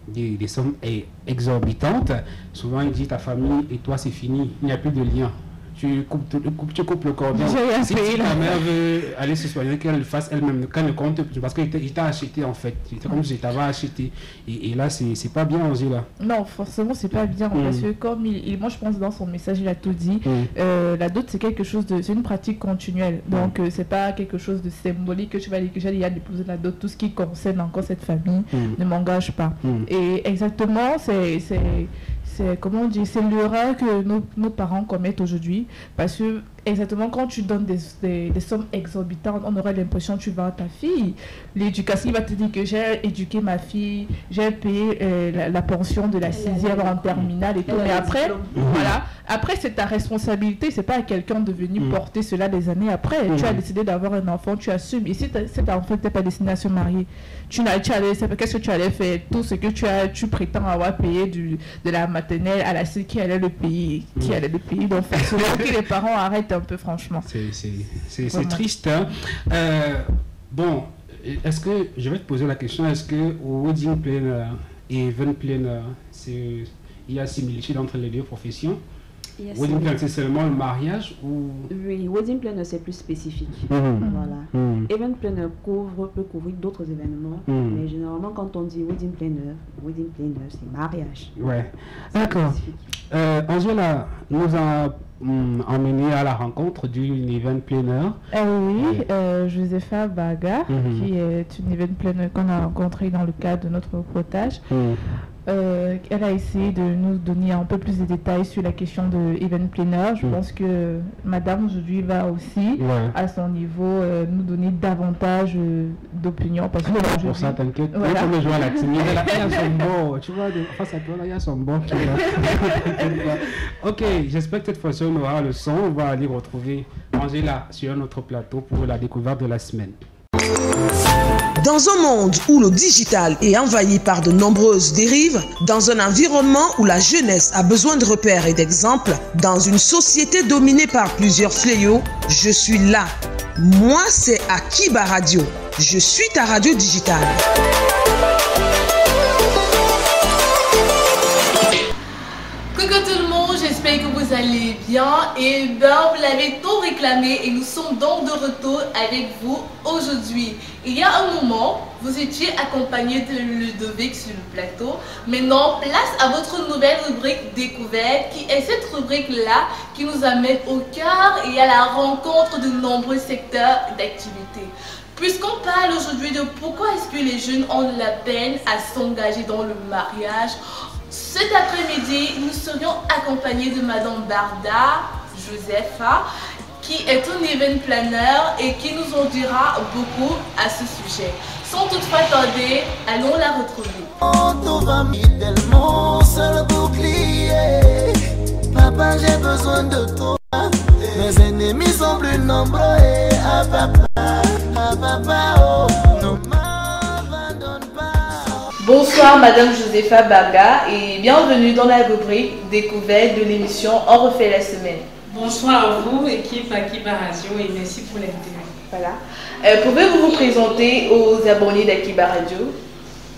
B: des sommes exorbitantes, souvent il dit ta famille et toi c'est fini, il n'y a plus de lien. Tu coupes le cordon. Si ta mère veut aller se soigner, qu'elle le fasse elle-même, qu'elle ne compte plus, parce qu'il t'a acheté en fait. C'est comme si tu t'avais acheté. Et là, c'est pas bien, Angela.
M: Non, forcément, c'est pas bien. Parce que comme moi, je pense dans son message, il a tout dit. La dot, c'est quelque chose c'est une pratique continuelle. Donc, c'est pas quelque chose de symbolique que tu vas dire que j'ai déposé la dot. Tout ce qui concerne encore cette famille ne m'engage pas. Et exactement, c'est comment on dit, c'est l'erreur que nos parents commettent aujourd'hui, parce que exactement quand tu donnes des sommes exorbitantes, on aurait l'impression que tu vends ta fille. L'éducation va te dire que j'ai éduqué ma fille, j'ai payé la pension de la 6e en terminale et tout, mais après, voilà, après c'est ta responsabilité, c'est pas à quelqu'un de venir porter cela des années après. Tu as décidé d'avoir un enfant, tu assumes. Et si cet enfant n'était pas destiné à se marier, qu'est-ce que tu allais faire? Tout ce que tu prétends avoir payé de la maternelle à la CI qui allait le payer, donc forcément que les parents arrêtent un peu, franchement.
B: C'est triste, hein? Bon, est-ce que je vais te poser la question, est-ce que wedding planner et event planner, il y a similitude entre les deux professions? Wedding planner, c'est seulement le mariage ou...
E: Oui, wedding planner c'est plus spécifique. Voilà. Event planner peut couvrir d'autres événements, mais généralement quand on dit wedding planner c'est mariage.
B: Ouais, d'accord. Angela nous a emmené à la rencontre d'une event planner.
M: Oui, Josepha Baga, qui est une event planner qu'on a rencontrée dans le cadre de notre reportage. Elle a essayé de nous donner un peu plus de détails sur la question de event planner. Je pense que madame aujourd'hui va aussi, à son niveau, nous donner davantage d'opinion. Parce que
B: pour ça, t'inquiète.
M: Voilà.
B: On peut jouer à la timide. Il y a son bon. Tu vois, face à toi, là, il y a son bon. Ok, j'espère que cette fois-ci, on aura le son. On va aller retrouver Angela sur notre plateau pour la découverte de la semaine.
A: Dans un monde où le digital est envahi par de nombreuses dérives, dans un environnement où la jeunesse a besoin de repères et d'exemples, dans une société dominée par plusieurs fléaux, je suis là. Moi, c'est Akiba Radio. Je suis ta radio digitale.
N: Coucou tout le monde, j'espère que vous
M: allez bien. Et bien, vous l'avez tant réclamé et nous sommes donc de retour avec vous aujourd'hui. Il y a un moment, vous étiez accompagné de Ludovic sur le plateau. Maintenant, place à votre nouvelle rubrique découverte qui est cette rubrique-là qui nous amène au cœur et à la rencontre de nombreux secteurs d'activité. Puisqu'on parle aujourd'hui de pourquoi est-ce que les jeunes ont de la peine à s'engager dans le mariage, cet après-midi, nous serions accompagnés de Madame Barda Josepha, qui est un event planner et qui nous en dira beaucoup à ce sujet. Sans toutefois tarder, allons la retrouver.
N: Papa, j'ai besoin de toi. Mes ennemis sont plus nombreux et à papa, oh, ne m'abandonne pas.
M: Bonsoir Madame Josepha Barga et bienvenue dans la rubrique découverte de l'émission On refait la semaine.
O: Bonsoir à vous, équipe Akiba Radio, et merci pour l'interview.
M: Voilà. Pouvez-vous vous présenter aux abonnés d'Akiba Radio?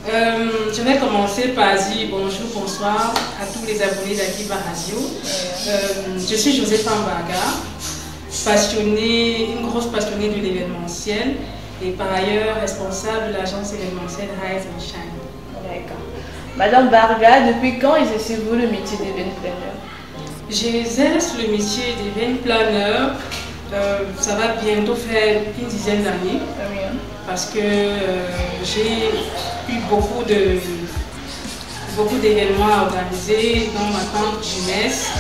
O: Je vais commencer par dire bonjour, bonsoir à tous les abonnés d'Akiba Radio. Je suis Josepha Barga, passionnée, une grosse passionnée de l'événementiel et par ailleurs responsable de l'agence événementielle Rise and Shine.
M: D'accord. Madame Barga, depuis quand exercez-vous le métier d'event planner?
O: J'exerce le métier d'event planner, ça va bientôt faire une dizaine d'années. Parce que j'ai eu beaucoup d'événements à organiser dans ma tente jeunesse,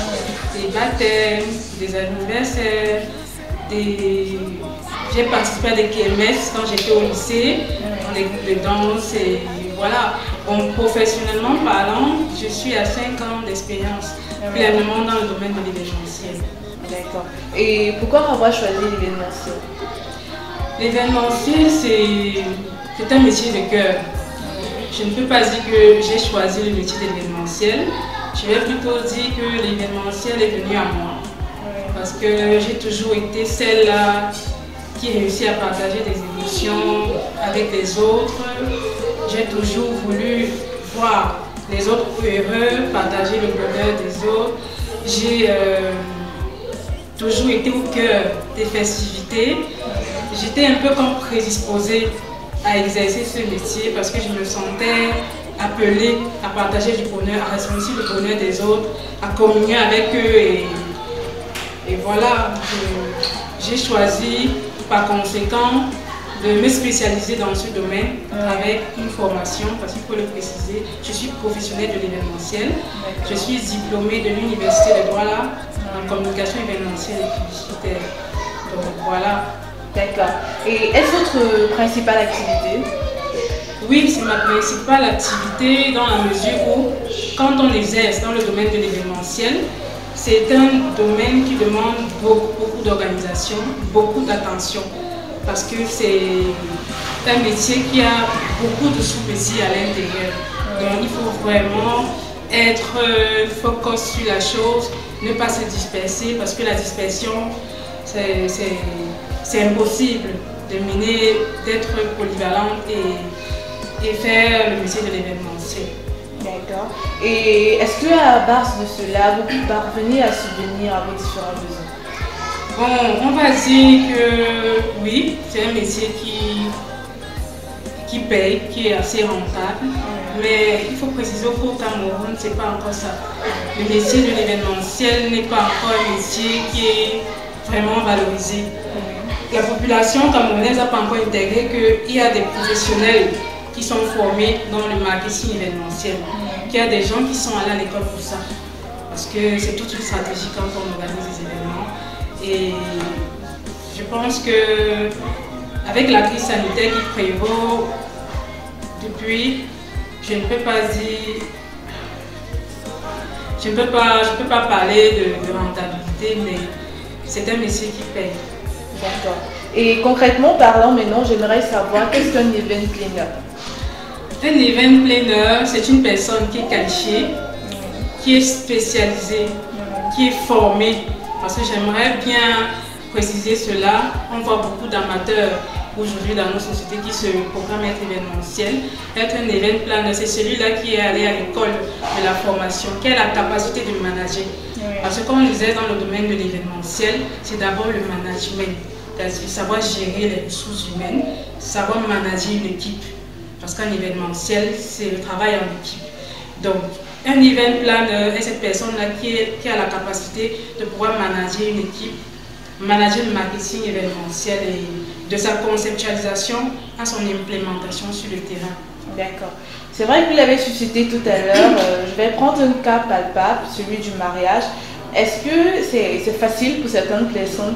O: des baptêmes, des anniversaires, j'ai participé à des kermesses quand j'étais au lycée, dans des groupes de danse et voilà. Bon, professionnellement parlant, je suis à 5 ans d'expérience, pleinement dans le domaine de l'événementiel.
M: D'accord. Et pourquoi avoir choisi l'événementiel?
O: L'événementiel, c'est un métier de cœur. Je ne peux pas dire que j'ai choisi le métier d'événementiel. Je vais plutôt dire que l'événementiel est venu à moi. Parce que j'ai toujours été celle-là qui réussit à partager des émotions avec les autres. J'ai toujours voulu voir les autres heureux, partager le bonheur des autres. J'ai toujours été au cœur des festivités. J'étais un peu comme prédisposée à exercer ce métier parce que je me sentais appelée à partager du bonheur, à ressentir le bonheur des autres, à communier avec eux et voilà, j'ai choisi par conséquent de me spécialiser dans ce domaine avec une formation, parce qu'il faut le préciser, je suis professionnelle de l'événementiel, je suis diplômée de l'université de Douala en communication événementielle et publicitaire. Donc voilà.
M: D'accord. Et est-ce votre principale activité?
O: Oui, c'est ma principale activité dans la mesure où, quand on exerce dans le domaine de l'événementiel, c'est un domaine qui demande beaucoup d'organisation, beaucoup d'attention. Parce que c'est un métier qui a beaucoup de sous-métiers à l'intérieur. Donc il faut vraiment être focus sur la chose, ne pas se disperser, parce que la dispersion, c'est impossible de mener, d'être polyvalente et faire le métier de l'événementiel.
M: D'accord. Et est-ce qu'à base de cela, vous parvenez à subvenir à vos différents besoins?
O: Bon, on va dire que oui, c'est un métier qui paye, qui est assez rentable. Mais il faut préciser qu'au Cameroun, ce n'est pas encore ça. Le métier de l'événementiel n'est pas encore un métier qui est vraiment valorisé. La population camerounaise n'a pas encore intégré qu'il y a des professionnels qui sont formés dans le marketing événementiel, qu'il y a des gens qui sont allés à l'école pour ça. Parce que c'est toute une stratégie quand on organise des événements. Et je pense que avec la crise sanitaire qui prévaut depuis, je ne peux pas dire, je ne peux pas parler de rentabilité, mais c'est un métier qui paye.
M: D'accord. Et concrètement parlant maintenant, j'aimerais savoir qu'est-ce qu'un event planner?
O: Un event planner, c'est une personne qui est qualifiée, qui est spécialisée, qui est formée. Parce que j'aimerais bien préciser cela. On voit beaucoup d'amateurs aujourd'hui dans nos sociétés qui se programment être événementiel. Être un event planner, c'est celui-là qui est allé à l'école de la formation, qui a la capacité de manager. Parce que comme on disait dans le domaine de l'événementiel, c'est d'abord le management, c'est-à-dire savoir gérer les ressources humaines, savoir manager une équipe. Parce qu'un événementiel, c'est le travail en équipe. Donc, un event planner est cette personne-là qui a la capacité de pouvoir manager une équipe, manager le marketing événementiel et de sa conceptualisation à son implémentation sur le terrain.
M: D'accord. C'est vrai que vous l'avez suscité tout à l'heure. Je vais prendre un cas palpable, celui du mariage. Est-ce que c'est facile pour certaines personnes,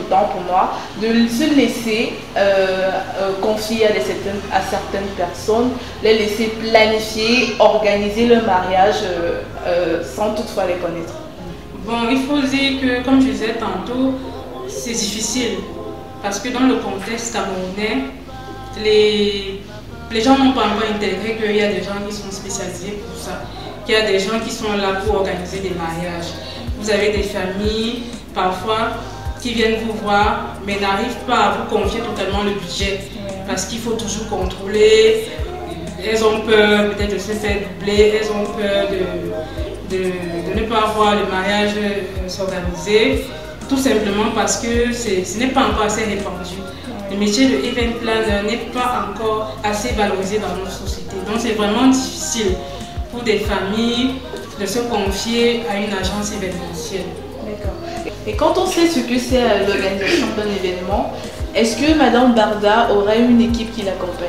M: autant pour moi, de se laisser confier à certaines personnes, les laisser planifier, organiser le mariage sans toutefois les connaître?
O: Bon, il faut dire que, comme je disais tantôt, c'est difficile. Parce que dans le contexte camerounais, les gens n'ont pas encore intégré qu'il y a des gens qui sont spécialisés pour ça, qu'il y a des gens qui sont là pour organiser des mariages. Vous avez des familles, parfois, qui viennent vous voir, mais n'arrivent pas à vous confier totalement le budget. Parce qu'il faut toujours contrôler. Elles ont peur peut-être de se faire doubler, elles ont peur de ne pas voir le mariage s'organiser. Tout simplement parce que ce n'est pas encore assez répandu. Le métier de event planner n'est pas encore assez valorisé dans notre société. Donc c'est vraiment difficile pour des familles de se confier à une agence événementielle.
M: D'accord. Et quand on sait ce que c'est l'organisation d'un événement, est-ce que Madame Barda aurait une équipe qui l'accompagne?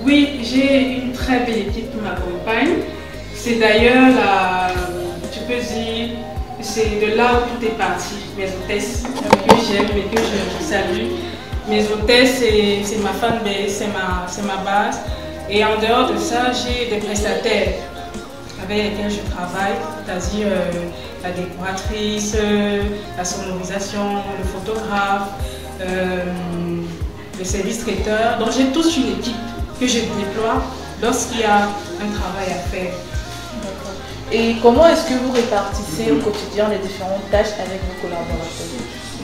O: Oui, j'ai une très belle équipe qui m'accompagne. C'est d'ailleurs tu peux dire, c'est de là où tout est parti. Mes hôtesses que j'aime et que je salue. Mes hôtesses, c'est ma fanbase, c'est ma base. Et en dehors de ça, j'ai des prestataires avec lesquels je travaille, c'est-à-dire la décoratrice, la sonorisation, le photographe, le service traiteur. Donc j'ai toute une équipe que je déploie lorsqu'il y a un travail à faire.
M: Et comment est-ce que vous répartissez au quotidien les différentes tâches avec vos collaborateurs?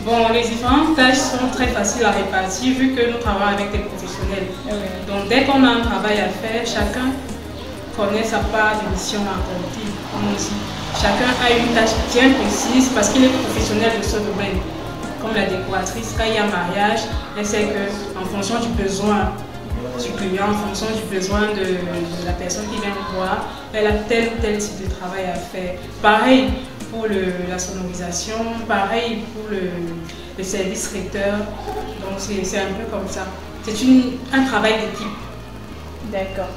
O: Bon, les différentes tâches sont très faciles à répartir vu que nous travaillons avec des professionnels. Donc dès qu'on a un travail à faire, chacun connaît sa part de mission à accomplir. Chacun a une tâche bien précise parce qu'il est professionnel de ce domaine. Comme la décoratrice, quand il y a un mariage, elle sait qu'en fonction du besoin du client, en fonction du besoin de la personne qui vient nous voir, elle a tel ou tel type de travail à faire. Pareil pour la sonorisation, pareil pour le service traiteur. Donc c'est un peu comme ça. C'est un travail d'équipe.
M: D'accord.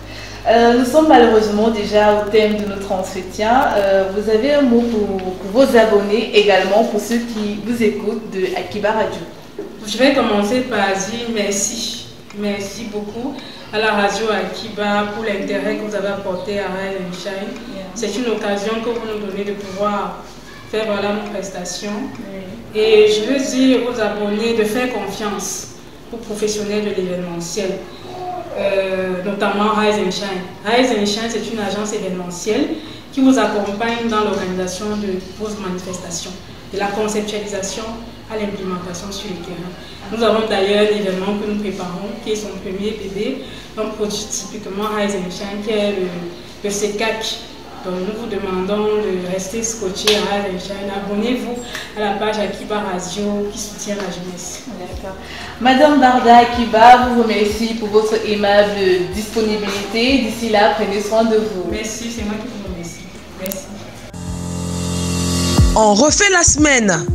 M: Nous sommes malheureusement déjà au thème de notre entretien. Vous avez un mot pour vos abonnés, également pour ceux qui vous écoutent de Akiba Radio.
O: Je vais commencer par dire merci. Merci beaucoup à la radio Akiba pour l'intérêt que vous avez apporté à Rise and Shine. C'est une occasion que vous nous donnez de pouvoir faire nos prestations. Et je veux dire aux abonnés de faire confiance aux professionnels de l'événementiel. Notamment Rise and Shine. Rise and Shine, c'est une agence événementielle qui vous accompagne dans l'organisation de vos manifestations, de la conceptualisation à l'implémentation sur le terrain. Nous avons d'ailleurs l'événement que nous préparons, qui est son premier bébé, un produit typiquement Rise and Shine, qui est le CECAC. Donc nous vous demandons de rester scotché à Rise and Shine. Abonnez-vous à la page Akiba Radio qui soutient la jeunesse.
M: D'accord. Madame Barda Akiba vous remercie pour votre aimable disponibilité. D'ici là, prenez soin de vous.
O: Merci, c'est moi qui vous remercie. Merci.
A: On refait la semaine.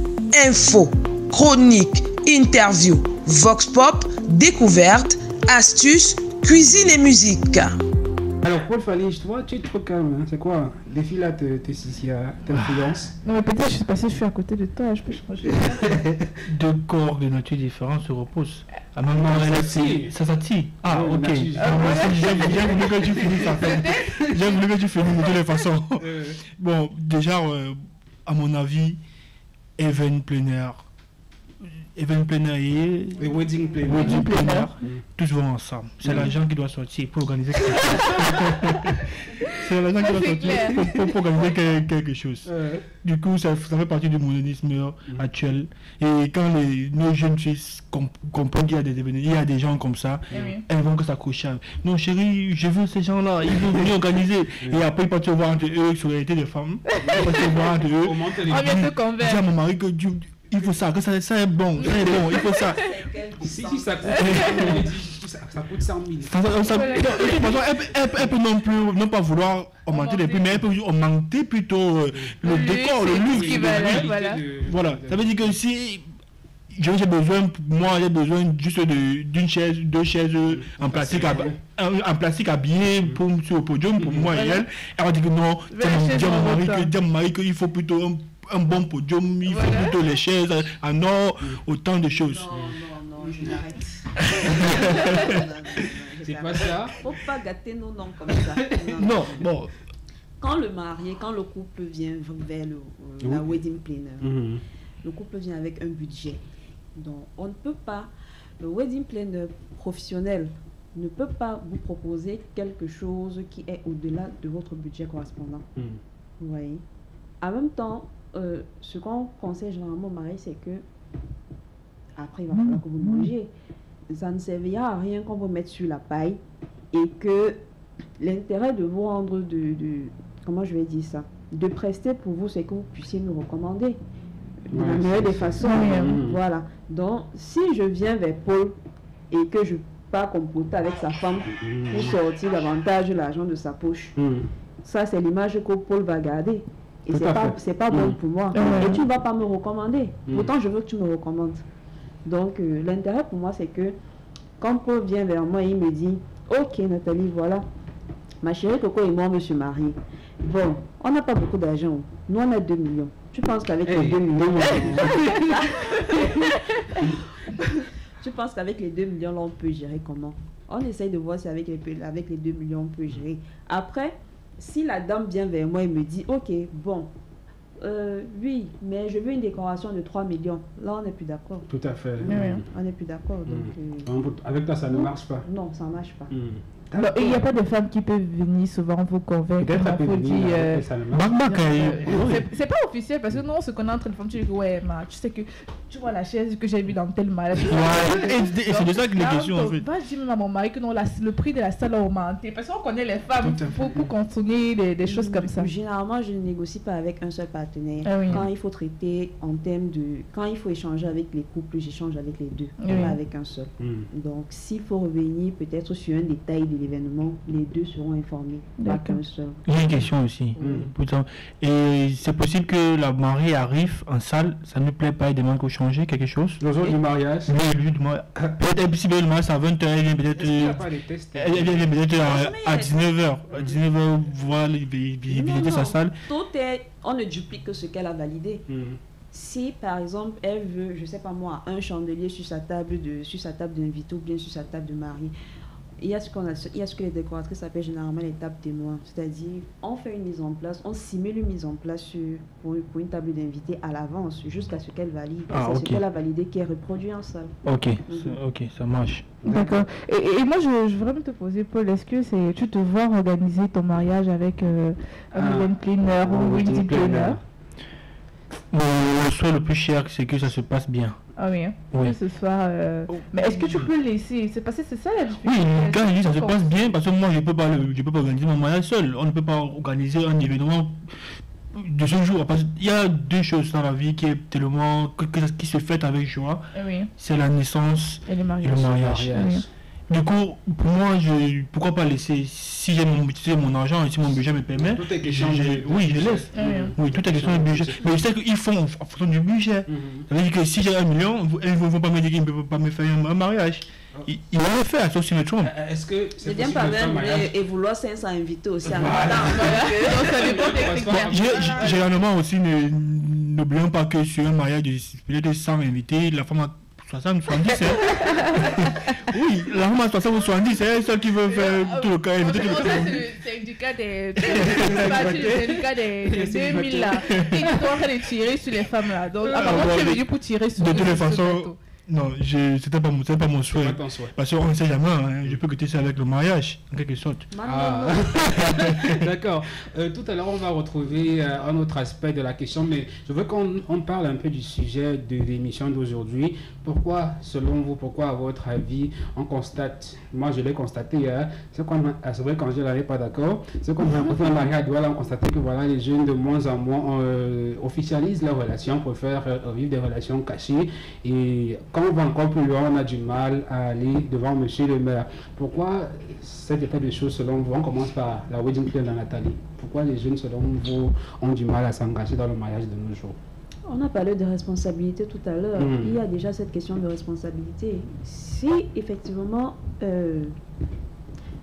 A: Info, chronique, interview, vox pop, découverte, astuces, cuisine et musique.
B: Alors, Paul Falige, toi, tu es trop calme. Hein? C'est quoi? Les filles là t'influencent?
M: Non, mais peut-être je suis à côté de toi. Je peux changer.
D: Deux corps de nature différente se reposent. À un moment, ça s'attire. Ah, ok. J'ai voulu que tu finisses ça. J'ai voulu que tu finisses de toutes les façons. Bon, déjà, à mon avis, event plein air event planner et
B: wedding
D: planner, tous vont ensemble. C'est l'agent qui doit sortir pour organiser quelque chose. C'est l'agent qui doit sortir pour organiser quelque chose. Du coup, ça fait partie du modernisme actuel. Et quand nos jeunes filles comprennent qu'il y a des événements, il y a des gens comme ça, elles vont que s'accrocher. Non chérie, je veux ces gens-là, ils vont venir organiser. Et après, ils partent voir entre eux sur les des femmes. Ils partent voir entre eux.
M: On vient te convaincre.
D: Dis à mon mari que il faut ça, que ça est bon, il faut ça.
B: Si ça coûte 100 000.
D: Elle peut non pas vouloir augmenter les prix, mais elle peut augmenter plutôt le décor, le luxe. Voilà, ça veut dire que si j'ai besoin juste d'une chaise, 2 chaises en plastique habillées sur le podium pour moi et elle va dire que non, dis à mon mari qu'il faut plutôt un bon podium, il faut plutôt les chaises en or, autant de choses.
E: Non, je m'arrête.
B: C'est pas ça.
E: Faut pas gâter nos noms comme ça.
D: Non, bon.
E: Quand le couple vient vers la wedding planner, le couple vient avec un budget. Donc, on ne peut pas, le wedding planner professionnel ne peut pas vous proposer quelque chose qui est au-delà de votre budget correspondant. Vous voyez. En même temps, ce qu'on conseille généralement au mari, c'est que après, il va falloir que vous mangiez. Ça ne servira à rien qu'on vous mette sur la paille et que l'intérêt de vous rendre comment je vais dire ça, de prester pour vous, c'est que vous puissiez nous recommander de la meilleure des façons. Voilà. Donc, si je viens vers Paul et que je pars comploter avec sa femme pour sortir davantage l'argent de sa poche, ça, c'est l'image que Paul va garder. Et c'est pas bon pour moi. Et tu ne vas pas me recommander. Pourtant, je veux que tu me recommandes. Donc, l'intérêt pour moi, c'est que quand Paul vient vers moi, il me dit « Ok, Nathalie, voilà, ma chérie Coco et moi, on veut se marier. Bon, on n'a pas beaucoup d'argent. Nous, on a 2 millions. Tu penses qu'avec les 2 millions... Tu penses qu'avec les 2 millions, là, on peut gérer comment? On essaye de voir si avec les 2 millions, on peut gérer. Après, si la dame vient vers moi et me dit « Ok, bon, oui, mais je veux une décoration de 3 millions. » Là, on n'est plus d'accord.
B: Tout à fait.
E: On n'est plus d'accord.
B: Donc, avec toi, ça ne marche pas.
E: Non, ça ne marche pas.
M: Il n'y a pas de femmes qui peuvent venir souvent vous convaincre. C'est pas officiel parce que nous on se connaît entre les femmes. Tu dis que ouais, tu sais que tu vois la chaise que j'ai vue dans tel mariage.
D: Et c'est de ça que les questions en fait.
M: Pas dire même à mon mari que non, le prix de la salle a augmenté parce qu'on connaît les femmes pour continuer des choses comme ça.
E: Généralement, je ne négocie pas avec un seul partenaire. Quand il faut traiter en termes de. Quand il faut échanger avec les couples, j'échange avec les deux, pas avec un seul. Donc, s'il faut revenir peut-être sur un détail de l'événement, les deux seront informés, pas qu'un seul.
D: J'ai une question aussi. Et c'est possible que la mariée arrive en salle, ça ne plaît pas et demande qu'on change quelque chose?
B: Le jour du mariage.
D: Peut-être si le mariage à 20h, elle vient peut-être à 19h. À 19h, voir visiter sa salle.
E: On ne duplique que ce qu'elle a validé. Si par exemple elle veut, je sais pas moi, un chandelier sur sa table d'invité ou bien sur sa table de mariée, il y a ce que les décoratrices appellent généralement les tables témoins, c'est-à-dire on fait une mise en place, on simule une mise en place pour une table d'invité à l'avance jusqu'à ce qu'elle valide. C'est ce qu'elle a validé qui est reproduit en salle.
D: Ok, ça marche.
M: D'accord. Et moi je veux vraiment te poser, Paul, est-ce que tu te vois organiser ton mariage avec un event planner ou une wedding planner?
D: Le souhait le plus cher, c'est que ça se passe bien.
M: Ah oui, que ce soit... Mais est-ce que tu peux laisser? C'est parce que c'est ça la difficulté.
D: Oui, quand je dis ça se passe bien, parce que moi je peux pas organiser mon mariage seul. On ne peut pas organiser un événement de ce jour. Parce qu'il y a deux choses dans la vie qui est tellement... qui se fêtent avec joie. C'est la naissance et le mariage. Du coup, pour moi, pourquoi pas laisser, si j'ai mon argent et si mon budget me permet,
B: tout est question de
D: oui, je laisse. Oui, tout est question de budget. Mais je sais qu'ils font en fonction du budget. Ça veut dire que si j'ai 1 million, ils ne vont pas me dire qu'ils ne peuvent pas me faire un mariage. Ils vont le faire, sauf si me trompe.
B: Est-ce que c'est
E: bien pas même et vouloir 500 invités aussi à
D: généralement aussi, n'oublions pas que sur un mariage de 100 invités, la femme a 60 ou 70. Oui, la femme a 60 ou 70, c'est elle seule qui veut faire tout le cas.
M: C'est du cas des 2000 là. Ils sont en train de tirer sur les femmes là. Donc, apparemment, tu es venu pour tirer sur
D: de toutes les façons, Non, c'était pas mon souhait. Parce qu'on ne sait jamais, hein, je peux quitter ça avec le mariage, en quelque sorte.
B: D'accord. Tout à l'heure, on va retrouver un autre aspect de la question, mais je veux qu'on parle un peu du sujet de l'émission d'aujourd'hui. Pourquoi, selon vous, pourquoi à votre avis, on constate, moi je l'ai constaté, c'est vrai quand je n'avais pas d'accord, c'est qu'on a rencontré un mariage, on constatait que voilà, les jeunes de moins en moins officialisent leurs relations, préfèrent vivre des relations cachées, et quand on va encore plus loin, on a du mal à aller devant monsieur le maire. Pourquoi cet état de choses selon vous? On commence par la wedding plan de Nathalie. Pourquoi les jeunes selon vous ont du mal à s'engager dans le mariage de nos jours?
E: On a parlé de responsabilité tout à l'heure. Il y a déjà cette question de responsabilité. Si effectivement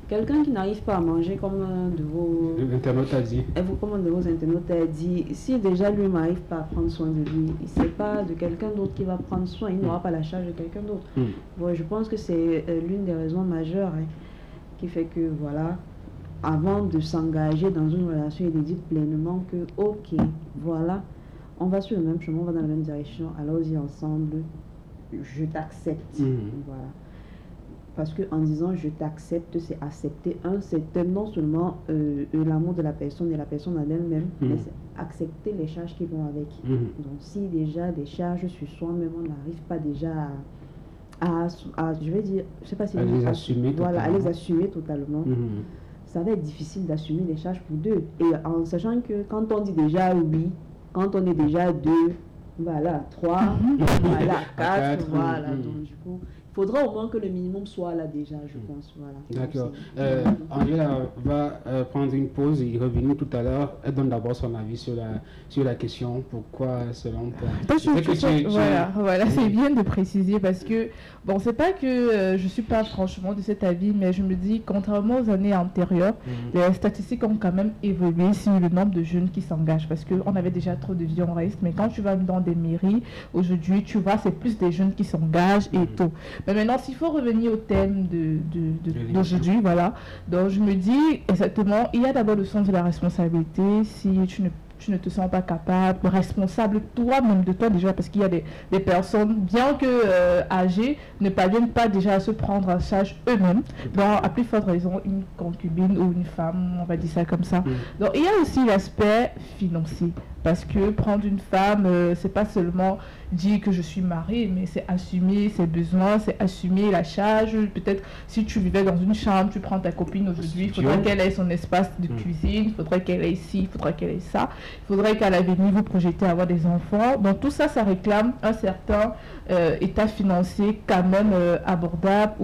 E: quelqu'un qui n'arrive pas à manger comme un de vos
B: internautes a dit,
E: si déjà lui n'arrive pas à prendre soin de lui, il ne sait pas de quelqu'un d'autre qui va prendre soin, il n'aura pas la charge de quelqu'un d'autre. Bon, je pense que c'est l'une des raisons majeures qui fait que voilà, avant de s'engager dans une relation, il est dit pleinement que ok, voilà, on va sur le même chemin, on va dans la même direction, allons-y ensemble, je t'accepte. Voilà. Parce qu'en disant je t'accepte, c'est accepter c'est non seulement l'amour de la personne et la personne en elle-même, mais c'est accepter les charges qui vont avec. Donc si déjà des charges sur soi-même, on n'arrive pas déjà à je vais dire, je sais pas si
B: à les assumer
E: totalement. À les assumer totalement. Ça va être difficile d'assumer les charges pour deux. Et en sachant que quand on dit déjà oui, quand on est déjà 2, voilà, 3, voilà, 4, voilà. Donc du coup, il faudra au moins que le minimum soit là déjà, je pense. Voilà.
B: D'accord. Angela va prendre une pause et revenir tout à l'heure. Elle donne d'abord son avis sur la question. Pourquoi, selon toi?
M: Voilà, c'est bien de préciser parce que, bon, c'est pas que je suis pas franchement de cet avis, mais je me dis, contrairement aux années antérieures, les statistiques ont quand même évolué sur le nombre de jeunes qui s'engagent parce qu'on avait déjà trop de violences, mais quand tu vas dans des mairies, aujourd'hui, tu vois, c'est plus des jeunes qui s'engagent et tout. Mais maintenant, s'il faut revenir au thème d'aujourd'hui, voilà, donc je me dis exactement, il y a d'abord le sens de la responsabilité. Si tu ne te sens pas capable, responsable toi-même de toi déjà, parce qu'il y a des personnes, bien que âgées, ne parviennent pas déjà à se prendre en charge eux-mêmes. Donc, à plus forte raison, une concubine ou une femme, on va dire ça comme ça. Donc, il y a aussi l'aspect financier. Parce que prendre une femme, c'est pas seulement dire que je suis mariée, mais c'est assumer ses besoins, c'est assumer la charge. Peut-être si tu vivais dans une chambre, tu prends ta copine aujourd'hui, il faudrait qu'elle ait son espace de cuisine, il faudrait qu'elle ait ci, il faudrait qu'elle ait ça. Il faudrait qu'à l'avenir, vous projetez avoir des enfants. Donc tout ça, ça réclame un certain état financier quand même abordable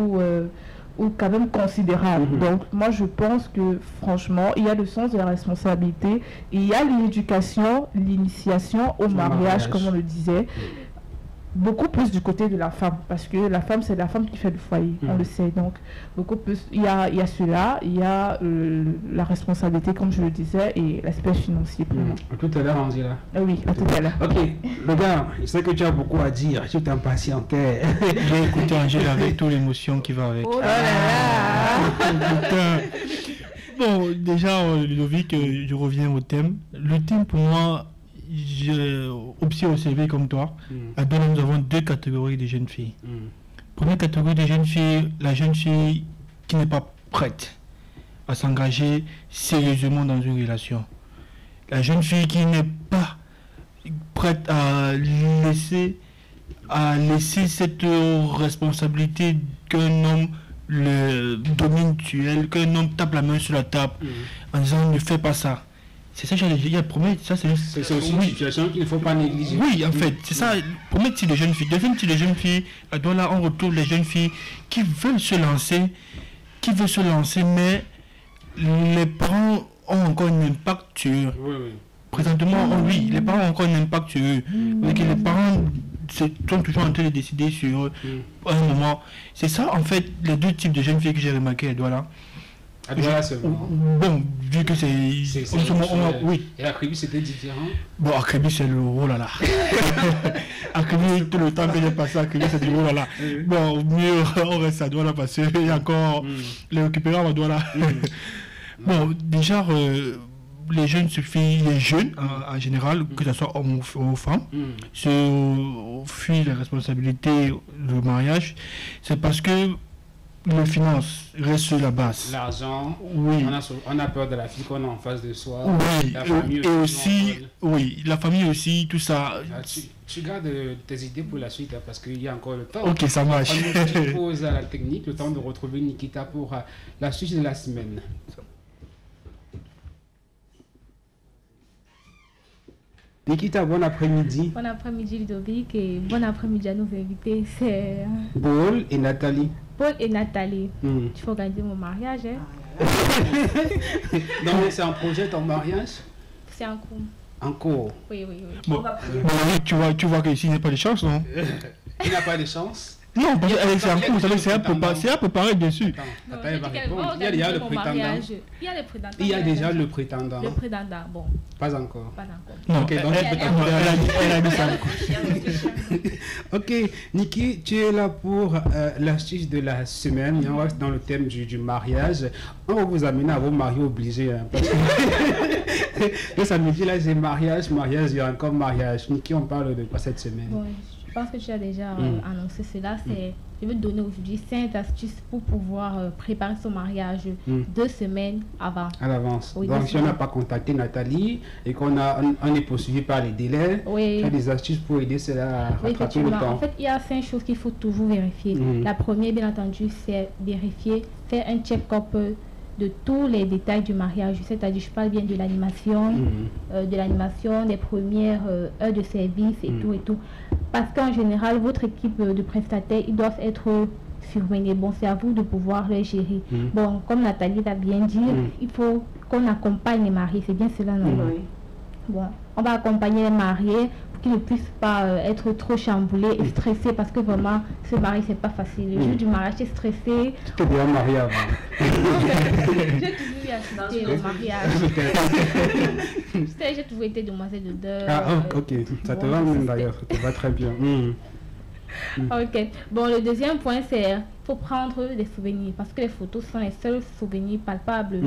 M: ou quand même considérable. Donc moi je pense que franchement il y a le sens de la responsabilité, il y a l'éducation, l'initiation au mariage comme on le disait, beaucoup plus du côté de la femme, parce que la femme c'est la femme qui fait le foyer, on le sait, donc beaucoup plus, il y a cela, il y a la responsabilité comme je le disais et l'aspect financier pour moi.
B: Tout à l'heure Angela.
M: Oui, à tout à l'heure.
B: Ok, le gars, je sais que tu as beaucoup à dire, je t'impatientais.
D: J'ai écouté Angela avec toute l'émotion qui va avec.
M: Oh là là.
D: Bon, déjà Ludovic, je reviens au thème. Le thème pour moi, j'ai observé comme toi. À Douala, nous avons deux catégories de jeunes filles. Première catégorie de jeunes filles, la jeune fille qui n'est pas prête à s'engager sérieusement dans une relation. La jeune fille qui n'est pas prête à laisser cette responsabilité qu'un homme le domine sur elle, qu'un homme tape la main sur la table en disant ne fais pas ça. C'est ça que j'ai dit, ça c'est
B: aussi une situation qu'il ne faut pas négliger.
D: Oui, en fait, c'est ça, premier type de jeunes filles. Deuxième type de jeunes filles, là on retrouve les jeunes filles qui veulent se lancer, mais les parents ont encore un impact sur eux. Présentement, oui, les parents ont encore un impact sur eux. Les parents sont toujours en train de décider sur eux à un moment. C'est ça, en fait, les deux types de jeunes filles que j'ai remarqué à Douala.
B: À Douala seulement.
D: Bon, vu que c'est...
B: Oui. Et à Créby, c'était différent?
D: Bon, à Créby, c'est le... Oh là là. À Créby, tout le temps que j'ai passé à Créby, c'est du oh là là. Bon, mieux, on reste à Douala parce qu'il y a encore les récupérants à Douala. Bon, déjà, les jeunes filles, les jeunes en général, que ce soit hommes ou femmes, se fuient les responsabilités du mariage, c'est parce que les finances restent sur la base.
B: L'argent,
D: oui.
B: On a peur de la fille qu'on a en face de soi.
D: Oui,
B: La famille
D: et aussi, oui, la famille aussi, tout ça.
B: Tu gardes tes idées pour la suite, parce qu'il y a encore le temps.
D: Ok, ça marche.
B: On pose à la technique, le temps de retrouver Nikita pour la suite de la semaine. Nikita, bon après-midi.
P: Bon après-midi Ludovic et bon après-midi à nos invités, c'est
B: Paul et Nathalie.
P: Paul et Nathalie. Tu faut organiser mon mariage, hein?
B: Non, c'est un projet, ton mariage?
P: C'est en cours.
B: En cours?
P: Oui.
D: Bon, tu vois que ici il n'y a pas de chance, non?
B: Il n'y a pas de chance?
D: Non, parce que c'est en cours, c'est à préparer dessus.
B: Il y a déjà le prétendant. Il y a déjà le prétendant.
P: Le prétendant, bon.
B: Pas encore.
D: Non,
B: donc
D: elle a dit ça.
B: Ok, Niki, tu es là pour l'astuce de la semaine. On reste dans le thème du mariage. On va vous amener à vos mariés obligés. Hein, parce que le samedi, là, c'est mariage, il y a encore mariage. Niki, on parle de quoi cette semaine?
P: Je pense que tu as déjà annoncé cela. Je vais te donner aujourd'hui 5 astuces pour pouvoir préparer son mariage 2 semaines avant.
B: À l'avance.
P: Oui,
B: donc, si on n'a pas contacté Nathalie et qu'on est poursuivi par les délais, tu as des astuces pour aider cela à rattraper le temps.
P: En fait, il y a 5 choses qu'il faut toujours vérifier. La première, bien entendu, c'est vérifier, faire un check-up de tous les détails du mariage, c'est-à-dire je parle bien de l'animation, des premières heures de service et tout. Parce qu'en général, votre équipe de prestataires, ils doivent être surmenés. Bon, c'est à vous de pouvoir les gérer. Bon, comme Nathalie l'a bien dit, il faut qu'on accompagne les mariés, c'est bien cela, non? Bon, on va accompagner les mariés pour qu'ils ne puissent pas être trop chamboulés et stressés, parce que vraiment, ce mariage, c'est pas facile. Le jour du mariage, tu es stressé.
B: Tu t'es bien marié avant.
P: J'ai toujours eu assister au mariage. J'ai toujours été demoiselle de deuil.
B: Ok, ça te va même d'ailleurs, ça te va très bien.
P: Ok, bon, le deuxième point, c'est il faut prendre des souvenirs, parce que les photos sont les seuls souvenirs palpables.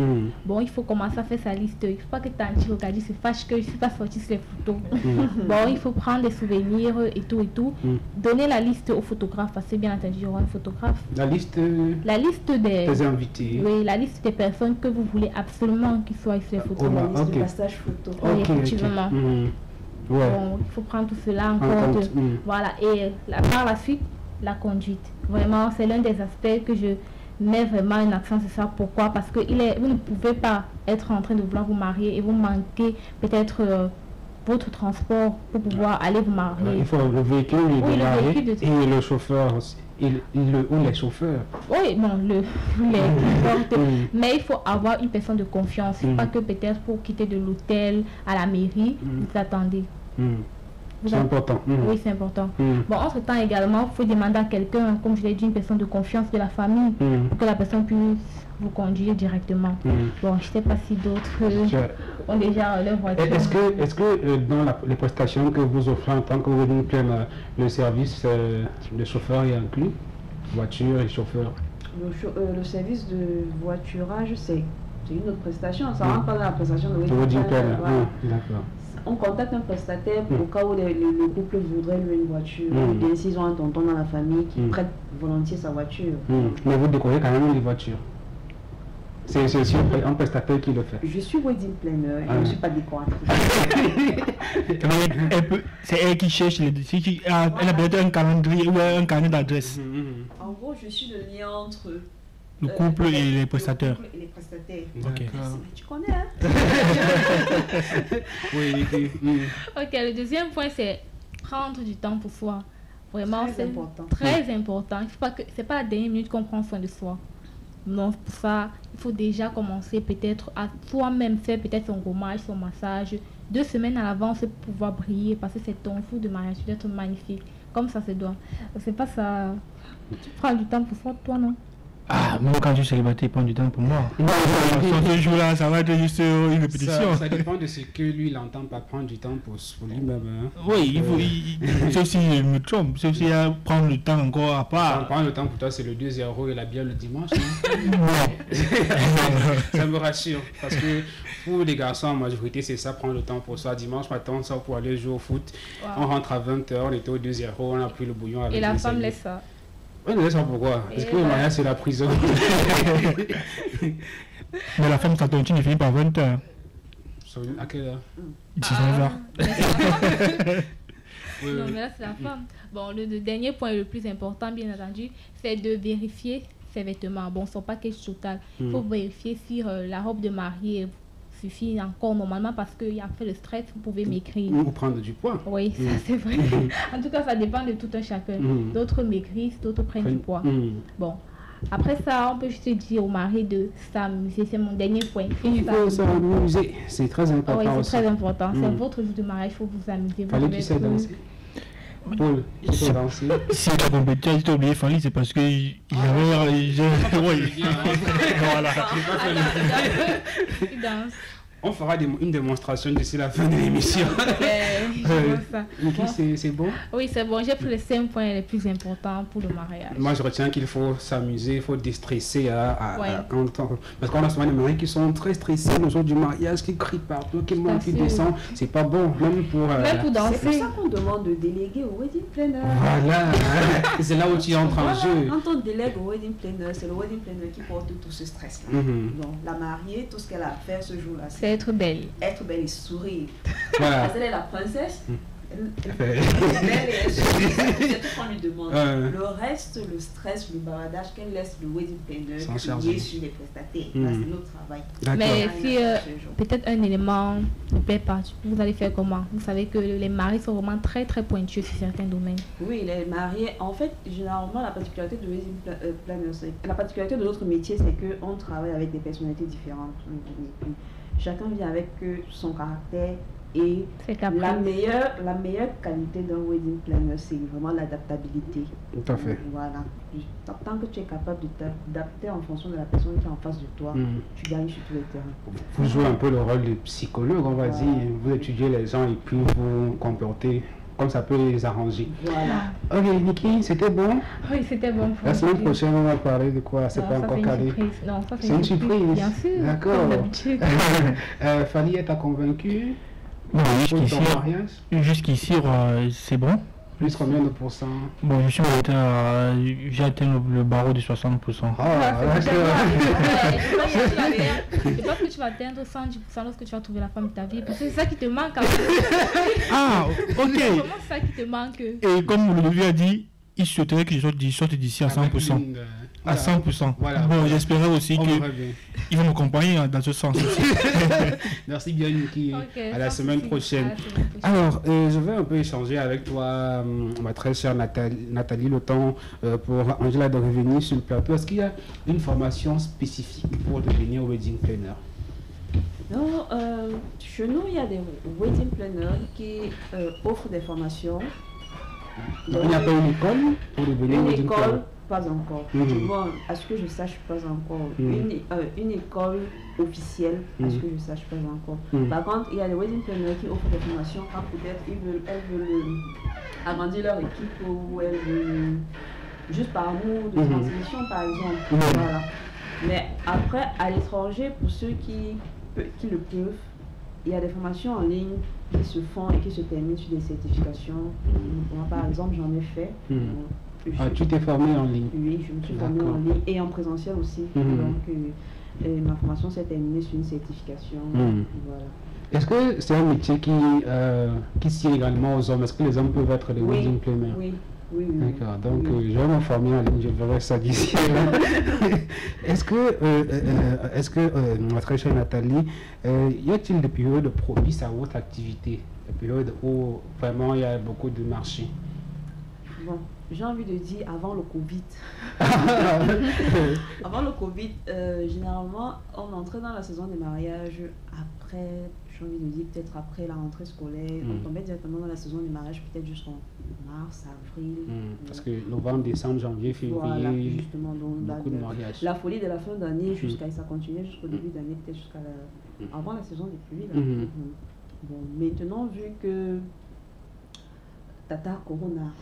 P: Bon, il faut commencer à faire sa liste. Il ne faut pas que Tanti regarde, se fâche que je ne suis pas sortie sur les photos. Bon, il faut prendre des souvenirs et tout. Donner la liste au photographe, parce que bien entendu, il y aura un photographe.
B: La liste des invités.
P: Oui, la liste des personnes que vous voulez absolument qu'ils soient sur les photos.
E: La liste de passage photo.
P: Oui, effectivement.
B: Ouais.
P: Bon, il faut prendre tout cela en compte. Voilà, et par la suite, la conduite. Vraiment, c'est l'un des aspects que je mets vraiment un accent sur ça. Pourquoi? Parce que vous ne pouvez pas être en train de vouloir vous marier et vous manquez peut-être votre transport pour pouvoir aller vous marier.
B: Il faut le véhicule, et le chauffeur aussi. Ou les chauffeurs.
P: Oui, bon, mais il faut avoir une personne de confiance. Pas que peut-être pour quitter de l'hôtel à la mairie, vous attendez.
B: C'est important.
P: Oui, c'est important. Bon, entre-temps également, il faut demander à quelqu'un, comme je l'ai dit, une personne de confiance de la famille, pour que la personne puisse vous conduire directement. Bon, je ne sais pas si d'autres ont déjà leur voiture.
B: Est-ce que dans les prestations que vous offrez en tant que vous plein le service de chauffeur est inclus? Voiture et chauffeur?
E: Le service de voiturage, c'est une autre prestation. Ça rentre pas dans la prestation de
B: wedding plan.
E: D'accord. On contacte un prestataire au cas où le couple voudrait louer une voiture. Et s'ils ont un tonton dans la famille qui prête volontiers sa voiture.
B: Mais vous décorez quand même les voitures. C'est aussi un prestataire qui le fait.
E: Je suis wedding planner et je ne suis pas décoratrice.
D: C'est elle qui cherche les dossiers. Elle a peut-être un calendrier ou un carnet d'adresse.
E: En gros, je suis le lien entre
D: le couple et les prestataires.
E: Ok. Tu connais, hein?
B: Oui.
P: Ok, le deuxième point, c'est prendre du temps pour soi. Vraiment, c'est très important. C'est pas à la dernière minute qu'on prend soin de soi. Non, pour ça, il faut déjà commencer peut-être à soi-même faire peut-être son gommage, son massage. 2 semaines à l'avance pour pouvoir briller, parce que c'est ton jour de mariage, tu dois être magnifique. Comme ça se doit. C'est pas ça. Tu prends du temps pour soi, toi, non?
D: Ah, moi quand je suis célibataire, il prend du temps pour moi. Ce jour-là, ça va être juste une répétition.
B: Ça dépend de ce que lui, il entend pas prendre du temps pour lui-même. Hein.
D: Oui, il faut. C'est aussi me trompe, c'est aussi à prendre le temps encore à part.
B: Prendre le temps pour toi, c'est le 2-0 et la bière le dimanche. Ça me rassure. Parce que pour les garçons, en majorité, c'est ça, prendre le temps pour soi. Dimanche matin, on sort pour aller jouer au foot. Wow. On rentre à 20h, on était au 2-0, on a pris le bouillon avec.
P: Et la femme laisse ça.
B: Oui, mais ça pourquoi? Parce que le mariage, c'est la prison.
D: Mais la femme, ça continue, finit par 20h.
B: À quelle heure?
D: 19h.
P: Non, mais là, c'est la femme. Bon, le dernier point le plus important, bien entendu, c'est de vérifier ses vêtements. Bon, son package total. Il faut vérifier si la robe de mariée suffit encore normalement parce qu'il y a fait le stress, vous pouvez m'écrire.
B: Ou prendre du poids.
P: Oui, ça c'est vrai. En tout cas, ça dépend de tout un chacun. D'autres maigrissent, d'autres prennent du poids. Bon, après ça, on peut juste dire au mari de s'amuser. C'est mon dernier point.
B: Il faut s'amuser. C'est très important.
P: Oui, c'est très important. C'est votre jour de mariage, il faut vous amuser.
B: Fallait que tu sais danser. Paul, tu sais danser.
D: Si tu as compété, si tu as oublié Fanny, c'est parce que j'avais.
P: Voilà. Il danse.
B: On fera une démonstration d'ici la fin de l'émission. C'est bon?
P: Oui, c'est bon. J'ai pris les 5 points les plus importants pour le mariage.
B: Moi, je retiens qu'il faut s'amuser, il faut déstresser. Parce qu'on a souvent des maris qui sont très stressés le jour du mariage, qui crient partout, qui montent, qui descendent. C'est pas bon, même pour
P: danser.
E: C'est pour ça qu'on demande de déléguer au wedding planner.
B: Voilà, c'est là où tu entres en jeu.
E: Quand on délègue au wedding planner, c'est le wedding planner qui porte tout ce stress-là. Donc, la mariée, tout ce qu'elle a à faire ce jour-là,
P: c'est être belle.
E: Être belle et sourire.
B: Voilà.
E: Parce qu'elle est la princesse. Elle est belle et elle sourit. C'est tout qu'on lui demande. Le reste, le stress, le baradage, qu'elle laisse le wedding planner crier sur les prestataires. C'est notre travail.
P: Mais si peut-être un élément ne plaît pas, vous allez faire comment? Vous savez que les maris sont vraiment très très pointus sur certains domaines.
E: Oui, les mariés, en fait, généralement, la particularité de wedding planner, la particularité de notre métier, c'est qu'on travaille avec des personnalités différentes. Chacun vient avec son caractère et la meilleure qualité d'un wedding planner, c'est vraiment l'adaptabilité.
B: Tout à fait.
E: Voilà. Tant que tu es capable de t'adapter en fonction de la personne qui est en face de toi, tu gagnes sur tous les terrains.
B: Vous jouez un peu le rôle de psychologue, on va dire. Vous étudiez les gens et puis vous comportez comme ça peut les arranger.
E: Voilà.
B: Ok, Niki, c'était bon?
P: Oui, c'était bon.
B: La semaine prochaine, on va parler de quoi? C'est pas encore calé.
P: Non, ça
B: c'est une surprise.
P: Bien sûr.
B: D'accord. Fanny, t'as convaincu?
D: Non, jusqu'ici, c'est bon.
B: Plus combien de pourcents?
D: Bon, j'ai atteint le barreau de 60%.
P: Ah, d'accord. Je pense que tu vas atteindre 110% lorsque tu vas trouver la femme de ta vie. Parce que c'est ça qui te manque.
D: Ah, ok.
P: C'est vraiment ça qui te manque.
D: Et comme le vieux a dit, il souhaiterait que je sorte d'ici à 100%. À 100%.
B: Voilà.
D: Bon, j'espérais aussi qu'il va m'accompagner dans ce sens aussi.
B: Merci bien, Niki. À la semaine prochaine. Alors, je vais un peu échanger avec toi, ma très chère Nathalie, le temps pour Angela de revenir sur le plateau. Est-ce qu'il y a une formation spécifique pour devenir wedding planner?
E: Non, chez nous, il y a des wedding planners qui offrent des formations.
B: Donc, il n'y a pas une école pour devenir wedding planner?
E: Pas encore. Bon, à ce que je sache, pas encore. Une école officielle, à ce que je sache, pas encore. Par contre, il y a des wedding planners qui offrent des formations quand peut-être elles veulent agrandir leur équipe ou elles veulent juste par amour de transmission, par exemple. Voilà. Mais après, à l'étranger, pour ceux qui le peuvent, il y a des formations en ligne qui se font et qui se terminent sur des certifications. Moi, par exemple, j'en ai fait.
B: Tu t'es formé en ligne?
E: Oui, je me suis formée en ligne et en présentiel aussi. Donc, ma formation s'est terminée sur une certification. Voilà.
B: Est-ce que c'est un métier qui sied également aux hommes? Est-ce que les hommes peuvent être des wedding planners?
E: Oui.
B: D'accord, donc je vais me former en ligne, je verrai ça d'ici là. Est-ce que, ma très chère Nathalie, y a-t-il des périodes propices à votre activité? Des périodes où vraiment il y a beaucoup de marché?
E: Bon, J'ai envie de dire avant le Covid. Avant le Covid, généralement, on entrait dans la saison des mariages après, j'ai envie de dire peut-être après la rentrée scolaire. On tombait directement dans la saison des mariages, peut-être jusqu'en mars, avril.
B: Parce que novembre, décembre, janvier, février,
E: voilà, justement, donc,
B: beaucoup de mariages.
E: La folie de la fin d'année, jusqu'à ça continuait jusqu'au début d'année, peut-être jusqu'à avant la saison des pluies. Là. Bon, maintenant, vu que Tata Corona.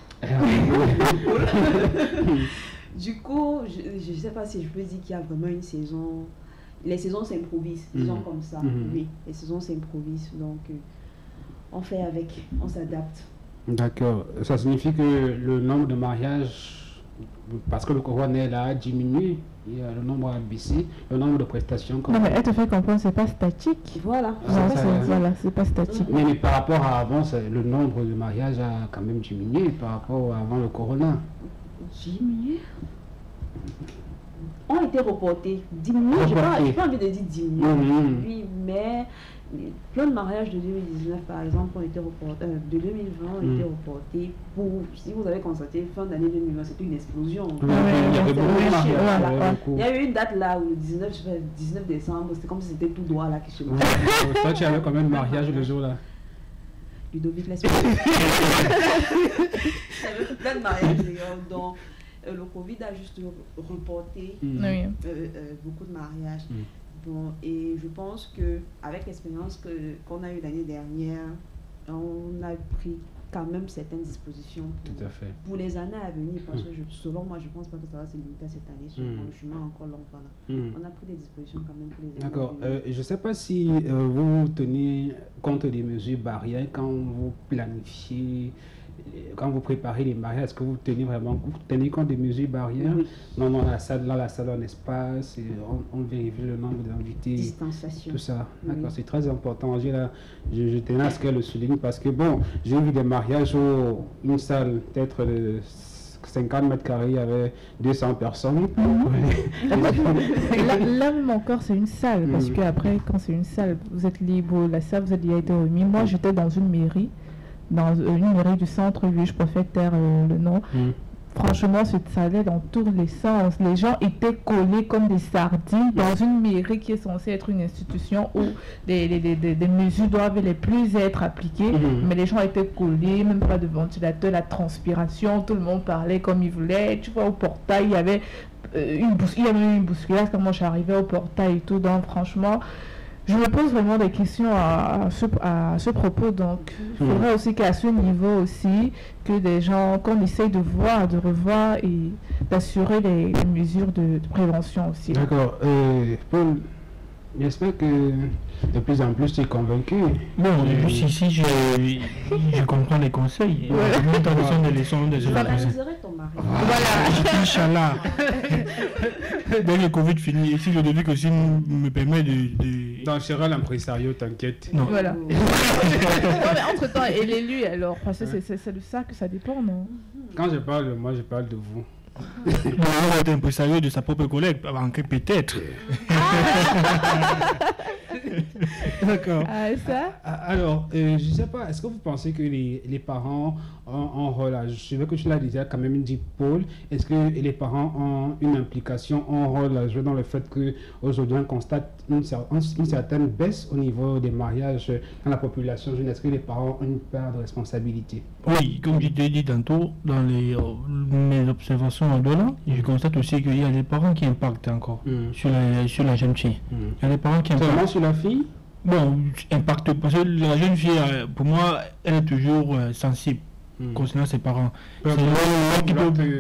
E: Du coup, je ne sais pas si je peux dire qu'il y a vraiment une saison. Les saisons s'improvisent, disons comme ça. Oui, les saisons s'improvisent. Donc, on fait avec, on s'adapte.
B: D'accord. Ça signifie que le nombre de mariages, parce que le corona est là, diminue. Il y a le nombre a baissé, le nombre de prestations.
M: Non, mais elle te fait comprendre, c'est pas statique.
E: Voilà.
M: Voilà, c'est pas statique.
B: Mais par rapport à avant, le nombre de mariages a quand même diminué par rapport à avant le corona.
E: Diminué? Ont été reportés. Diminué, je n'ai pas envie de dire diminué. Oui, mais plein de mariages de 2019, par exemple, ont été reportés, de 2020 ont été reportés pour, si vous avez constaté, fin d'année 2020, c'était une explosion. Il y a eu une date là où le 19 décembre, c'était comme si c'était tout droit là qui se mariait.
B: Toi, tu avais quand même mariage le jour là.
E: Ludovic L'Esprit. J'avais fait plein de mariages d'ailleurs, donc le Covid a juste reporté beaucoup de mariages. Bon, et je pense qu'avec l'expérience qu'on a eue l'année dernière, on a pris quand même certaines dispositions pour les années à venir, parce que selon moi, je ne pense pas que ça va se limiter à cette année, le chemin encore long. Voilà. On a pris des dispositions quand même pour les années à venir.
B: Je ne sais pas si vous tenez compte des mesures barrières quand vous planifiez, quand vous préparez les mariages. Est-ce que vous tenez compte des mesures barrières? Non, la salle en espace, on vérifie le nombre d'invités,
E: distanciation,
B: tout ça. D'accord, c'est très important. Je tenais à ce qu'elle le souligne, parce que bon, j'ai vu des mariages où une salle peut-être de 50 mètres carrés, il y avait 200 personnes.
M: Là même encore, c'est une salle, parce que après, quand c'est une salle, vous êtes libre, la salle vous a déjà été remis. Moi, j'étais dans une mairie du centre-ville, je préfère taire le nom. Franchement, ça allait dans tous les sens. Les gens étaient collés comme des sardines dans une mairie qui est censée être une institution où des mesures doivent les plus être appliquées. Mais les gens étaient collés, même pas de ventilateur, la transpiration, tout le monde parlait comme il voulait. Tu vois, au portail, il y avait une bousculade quand moi j'arrivais au portail et tout. Donc franchement, je me pose vraiment des questions à ce propos. Donc, il faudrait aussi qu'à ce niveau aussi, que des gens, qu'on essaye de voir, de revoir et d'assurer les mesures de prévention aussi.
B: D'accord. Paul, j'espère que de plus en plus tu es convaincu.
D: Bon, juste ici, je comprends les conseils. Dans des leçons, des
E: ton mari.
D: Voilà. Inch'Allah. Dès le Covid finit, si je devais aussi me permet de...
B: Dans Cheryl l'impresario, t'inquiète.
D: Non.
M: Voilà. Non, mais entre-temps, et l'élu alors, parce que c'est de ça que ça dépend, non?
B: Quand je parle de moi, je parle de vous.
D: On est impresario de sa propre collègue, peut-être. D'accord.
B: Alors, je ne sais pas, est-ce que vous pensez que les parents ont un rôle à jouer? Je veux que tu l'as déjà quand même dit, Paul. Est-ce que les parents ont une implication, un rôle à jouer dans le fait qu'aujourd'hui on constate une certaine baisse au niveau des mariages dans la population jeune? Est-ce que les parents ont une part de responsabilité?
D: Oui, comme je t'ai dit tantôt, dans mes observations au-delà, je constate aussi qu'il y a des parents qui impactent encore sur la jeune fille. Il y a des parents qui impactent.
B: Seulement sur la fille?
D: Bon, impacte, parce que la jeune fille, pour moi, elle est toujours sensible concernant ses parents.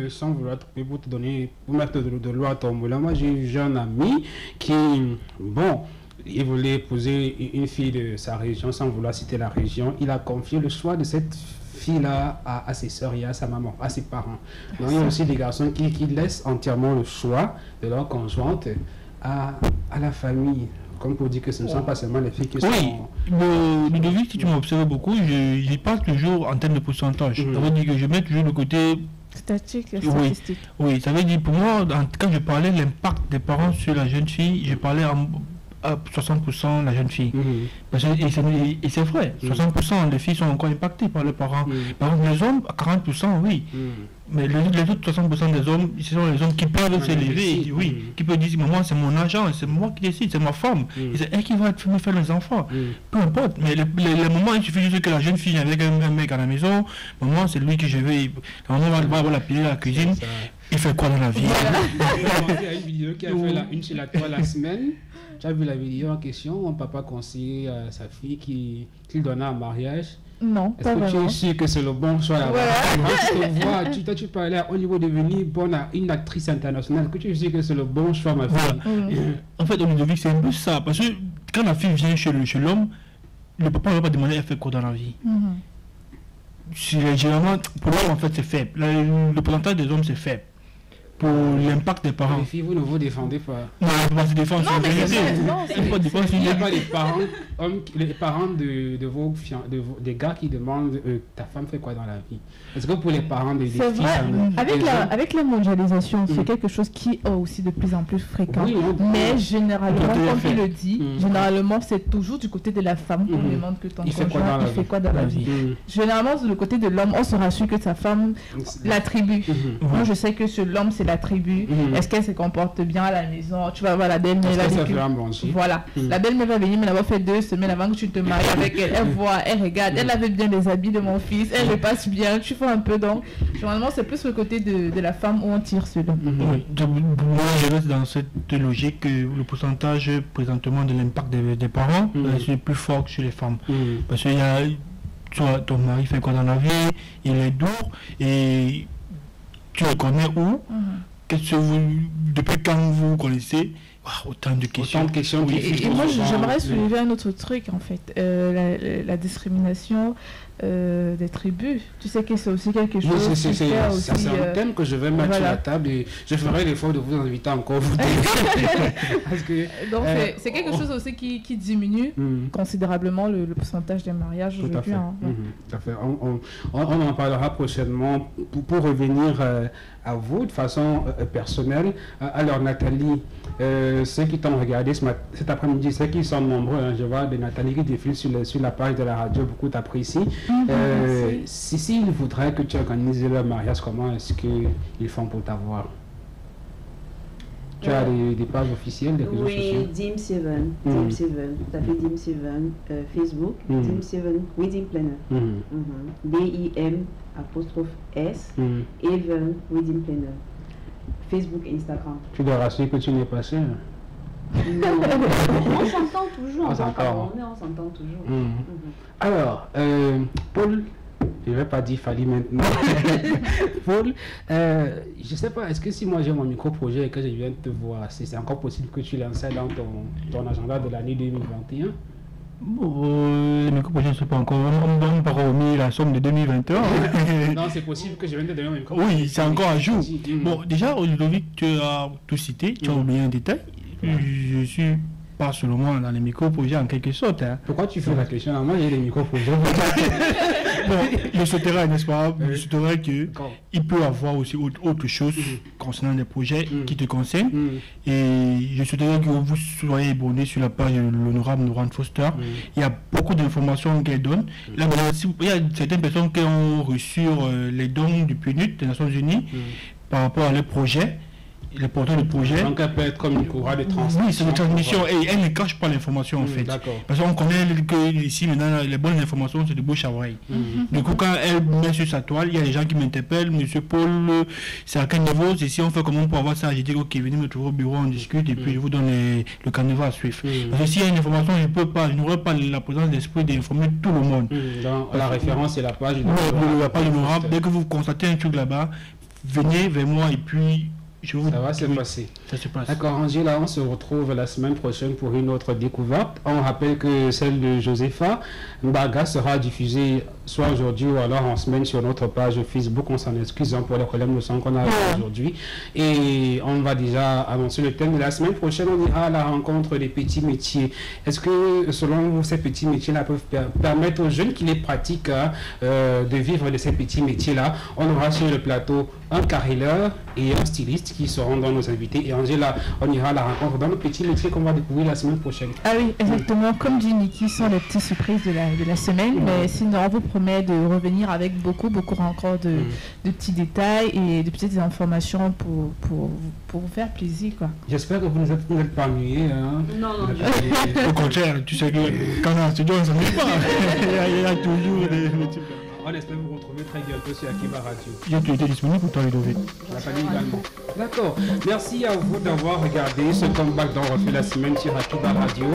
B: Sans vouloir pour te donner, pour mettre de l'eau à ton moulin, moi j'ai un ami qui, bon, il voulait épouser une fille de sa région, sans vouloir citer la région. Il a confié le choix de cette fille-là à ses soeurs et à sa maman, à ses parents. Donc il y a aussi des garçons qui laissent entièrement le choix de leur conjointe à la famille. Comme pour dire que ce ne sont pas seulement les filles qui sont...
D: Oui, Ludovic, si tu m'observes beaucoup, j'y parle toujours en termes de pourcentage. Ça veut dire que je mets toujours le côté...
M: statistique.
D: Oui, ça veut dire pour moi, quand je parlais de l'impact des parents sur la jeune fille, je parlais à 60% la jeune fille. Parce que, et c'est vrai, 60% des filles sont encore impactées par les parents. Par contre, les hommes, à 40%, oui. Mais les autres 60% des hommes, ce sont les hommes qui peuvent s'élever, qui peuvent dire, maman, c'est mon argent, c'est moi qui décide, c'est ma femme. Et c'est elle qui va me faire les enfants. Peu importe. Mais les moments, il suffit juste que la jeune fille avec un mec à la maison, maman, c'est lui que je vais. La maman va l'appeler à la cuisine. Il fait quoi dans la vie?
B: Il y a une vidéo qui a fait une chez la toile la semaine. Tu as vu la vidéo en question, un papa conseillait à sa fille qu'il donnait un mariage.
M: Non,
B: est-ce que tu es sûr que c'est le bon choix là-bas? Tu parlais au niveau de devenir bonne une actrice internationale. Est-ce que tu es sûr que c'est le bon choix, ma fille?
D: En fait, au Ludovic, c'est un peu ça. Parce que quand la fille vient chez l'homme, le papa ne va pas demander elle fait quoi dans la vie. Généralement, pour l'homme, en fait, c'est faible. Le pourcentage des hommes, c'est faible. Pour l'impact des parents.
B: Les filles, vous ne vous défendez pas.
D: Non, on ne peut pas se défendre.
B: Il n'y a pas les parents des gars qui demandent ta femme fait quoi dans la vie. Est-ce que pour les parents des filles...
M: Avec la mondialisation, c'est quelque chose qui est aussi de plus en plus fréquent. Mais généralement, comme tu le dis, généralement, c'est toujours du côté de la femme qu'on demande que ton conjoint fait quoi dans la vie. Généralement, du côté de l'homme, on se rassure que sa femme l'attribue. Moi, je sais que sur l'homme, c'est la tribu. Est-ce qu'elle se comporte bien à la maison? Tu vas voir la belle-mère. Voilà. La belle-mère va venir, mais elle va faire 2 semaines avant que tu te maries avec elle. Elle voit, elle regarde, elle avait bien les habits de mon fils, elle le passe bien, tu fais un peu donc. Généralement, c'est plus le côté de la femme où on tire sur l'homme.
D: Moi, je reste dans cette logique que le pourcentage présentement de l'impact des parents c'est plus fort que chez les femmes. Parce qu'il y a, ton mari fait quoi dans la vie, il est dur et tu le connais où? Qu'est-ce que depuis quand vous connaissez? Autant de questions.
M: Et moi, j'aimerais soulever un autre truc, en fait. La discrimination des tribus. Tu sais que c'est aussi quelque chose
B: c'est un thème que je vais mettre sur la table et je ferai l'effort de vous inviter encore.
M: Donc, c'est quelque chose aussi qui diminue considérablement le pourcentage des mariages aujourd'hui.
B: Tout à fait. On en parlera prochainement pour revenir à vous de façon personnelle. Alors, Nathalie, ceux qui t'ont regardé cet après-midi, ceux qui sont nombreux, je vois des Nathalie qui défilent sur la page de la radio, beaucoup t'apprécient. Si ils voudraient que tu organises leur mariage, comment est-ce qu'ils font pour t'avoir? Tu as des pages officielles, des réseaux sociaux?
E: Oui, Dim7. Tu as fait Dim7 Facebook, Dim7 Wedding Planner. DIM''S Even Wedding Planner. Facebook et Instagram.
B: Tu dois rassurer que tu n'es pas seul.
E: Non, on s'entend toujours. On s'entend toujours.
B: Alors, Paul, je ne vais pas dire Fali maintenant. Paul, je ne sais pas, est-ce que si moi j'ai mon micro-projet et que je viens de te voir, c'est encore possible que tu lances dans ton agenda de l'année 2021?
D: Le micro-projet ne sont pas encore. On n'a pas remis la somme de 2021.
B: Non, c'est possible que je vienne de donner mon micro-projet.
D: Oui, c'est encore à jour. Bon, déjà, aujourd'hui, tu as tout cité, tu as oublié un détail. Je suis pas seulement dans les micro-projets en quelque sorte.
B: Pourquoi tu fais la question? Moi, j'ai des micro-projets.
D: Bon, je souhaiterais, n'est-ce pas, je souhaiterais qu'il peut avoir aussi autre chose concernant des projets qui te concernent. Et je souhaiterais que vous soyez abonnés sur la page de l'honorable Noran Foster. Il y a beaucoup d'informations qu'elle donne. Là, il y a certaines personnes qui ont reçu les dons du PNUD des Nations Unies par rapport à leurs projets. Les porteurs de projet.
B: Donc elle peut être comme une courroie de transmission.
D: Oui, c'est une transmission et elle ne cache pas l'information en fait. Parce qu'on connaît que ici maintenant les bonnes informations c'est de bouche à oreille. Du coup quand elle met sur sa toile, il y a des gens qui m'interpellent, Monsieur Paul, c'est à quel niveau, c'est si on fait comment pour avoir ça, j'ai dit ok venez me trouver au bureau, on discute et puis je vous donne le canevas à suivre. Parce que s'il y a une information, je n'aurai pas la présence d'esprit d'informer tout le monde.
B: La référence c'est la page
D: de la page honorable. Dès que vous constatez un truc là-bas, venez vers moi et puis
B: ça va se passer.
D: Ça se passe.
B: D'accord, Angela, on se retrouve la semaine prochaine pour une autre découverte. On rappelle que celle de Josepha Mbaga sera diffusée soit aujourd'hui ou alors en semaine sur notre page Facebook. On s'en excuse pour les problèmes de son qu'on a aujourd'hui. Et on va déjà annoncer le thème de la semaine prochaine. On ira à la rencontre des petits métiers. Est-ce que, selon vous, ces petits métiers-là peuvent permettre aux jeunes qui les pratiquent de vivre de ces petits métiers-là? On aura sur le plateau un carreleur et un styliste qui seront dans nos invités. Et Angela, on ira à la rencontre dans nos petits métiers qu'on va découvrir la semaine prochaine.
M: Ah oui, exactement. Comme dit Niki, ce sont les petites surprises de la semaine. Mais sinon, on vous promet de revenir avec beaucoup encore de petits détails et de petites informations pour vous faire plaisir, quoi.
B: J'espère que vous n'êtes pas ennuyés. Hein.
M: Non.
D: Au contraire, tu sais que quand on est en studio, on ne s'ennuie pas. Il y a toujours des trucs.
B: On espère vous retrouver très bientôt sur Akiba Radio.
D: Tu étais disponible pour toi, Ludovic?
B: La famille également. D'accord. Merci à vous d'avoir regardé ce comeback dont on refait la semaine sur Akiba Radio.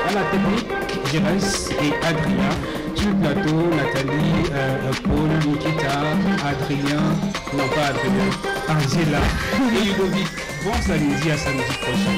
B: À la technique, Gérès et Adrien. Sur le plateau, Nathalie, Paul, Nikita, Adrien, non pas Adrien, Angela et Ludovic. Bon samedi, à samedi prochain.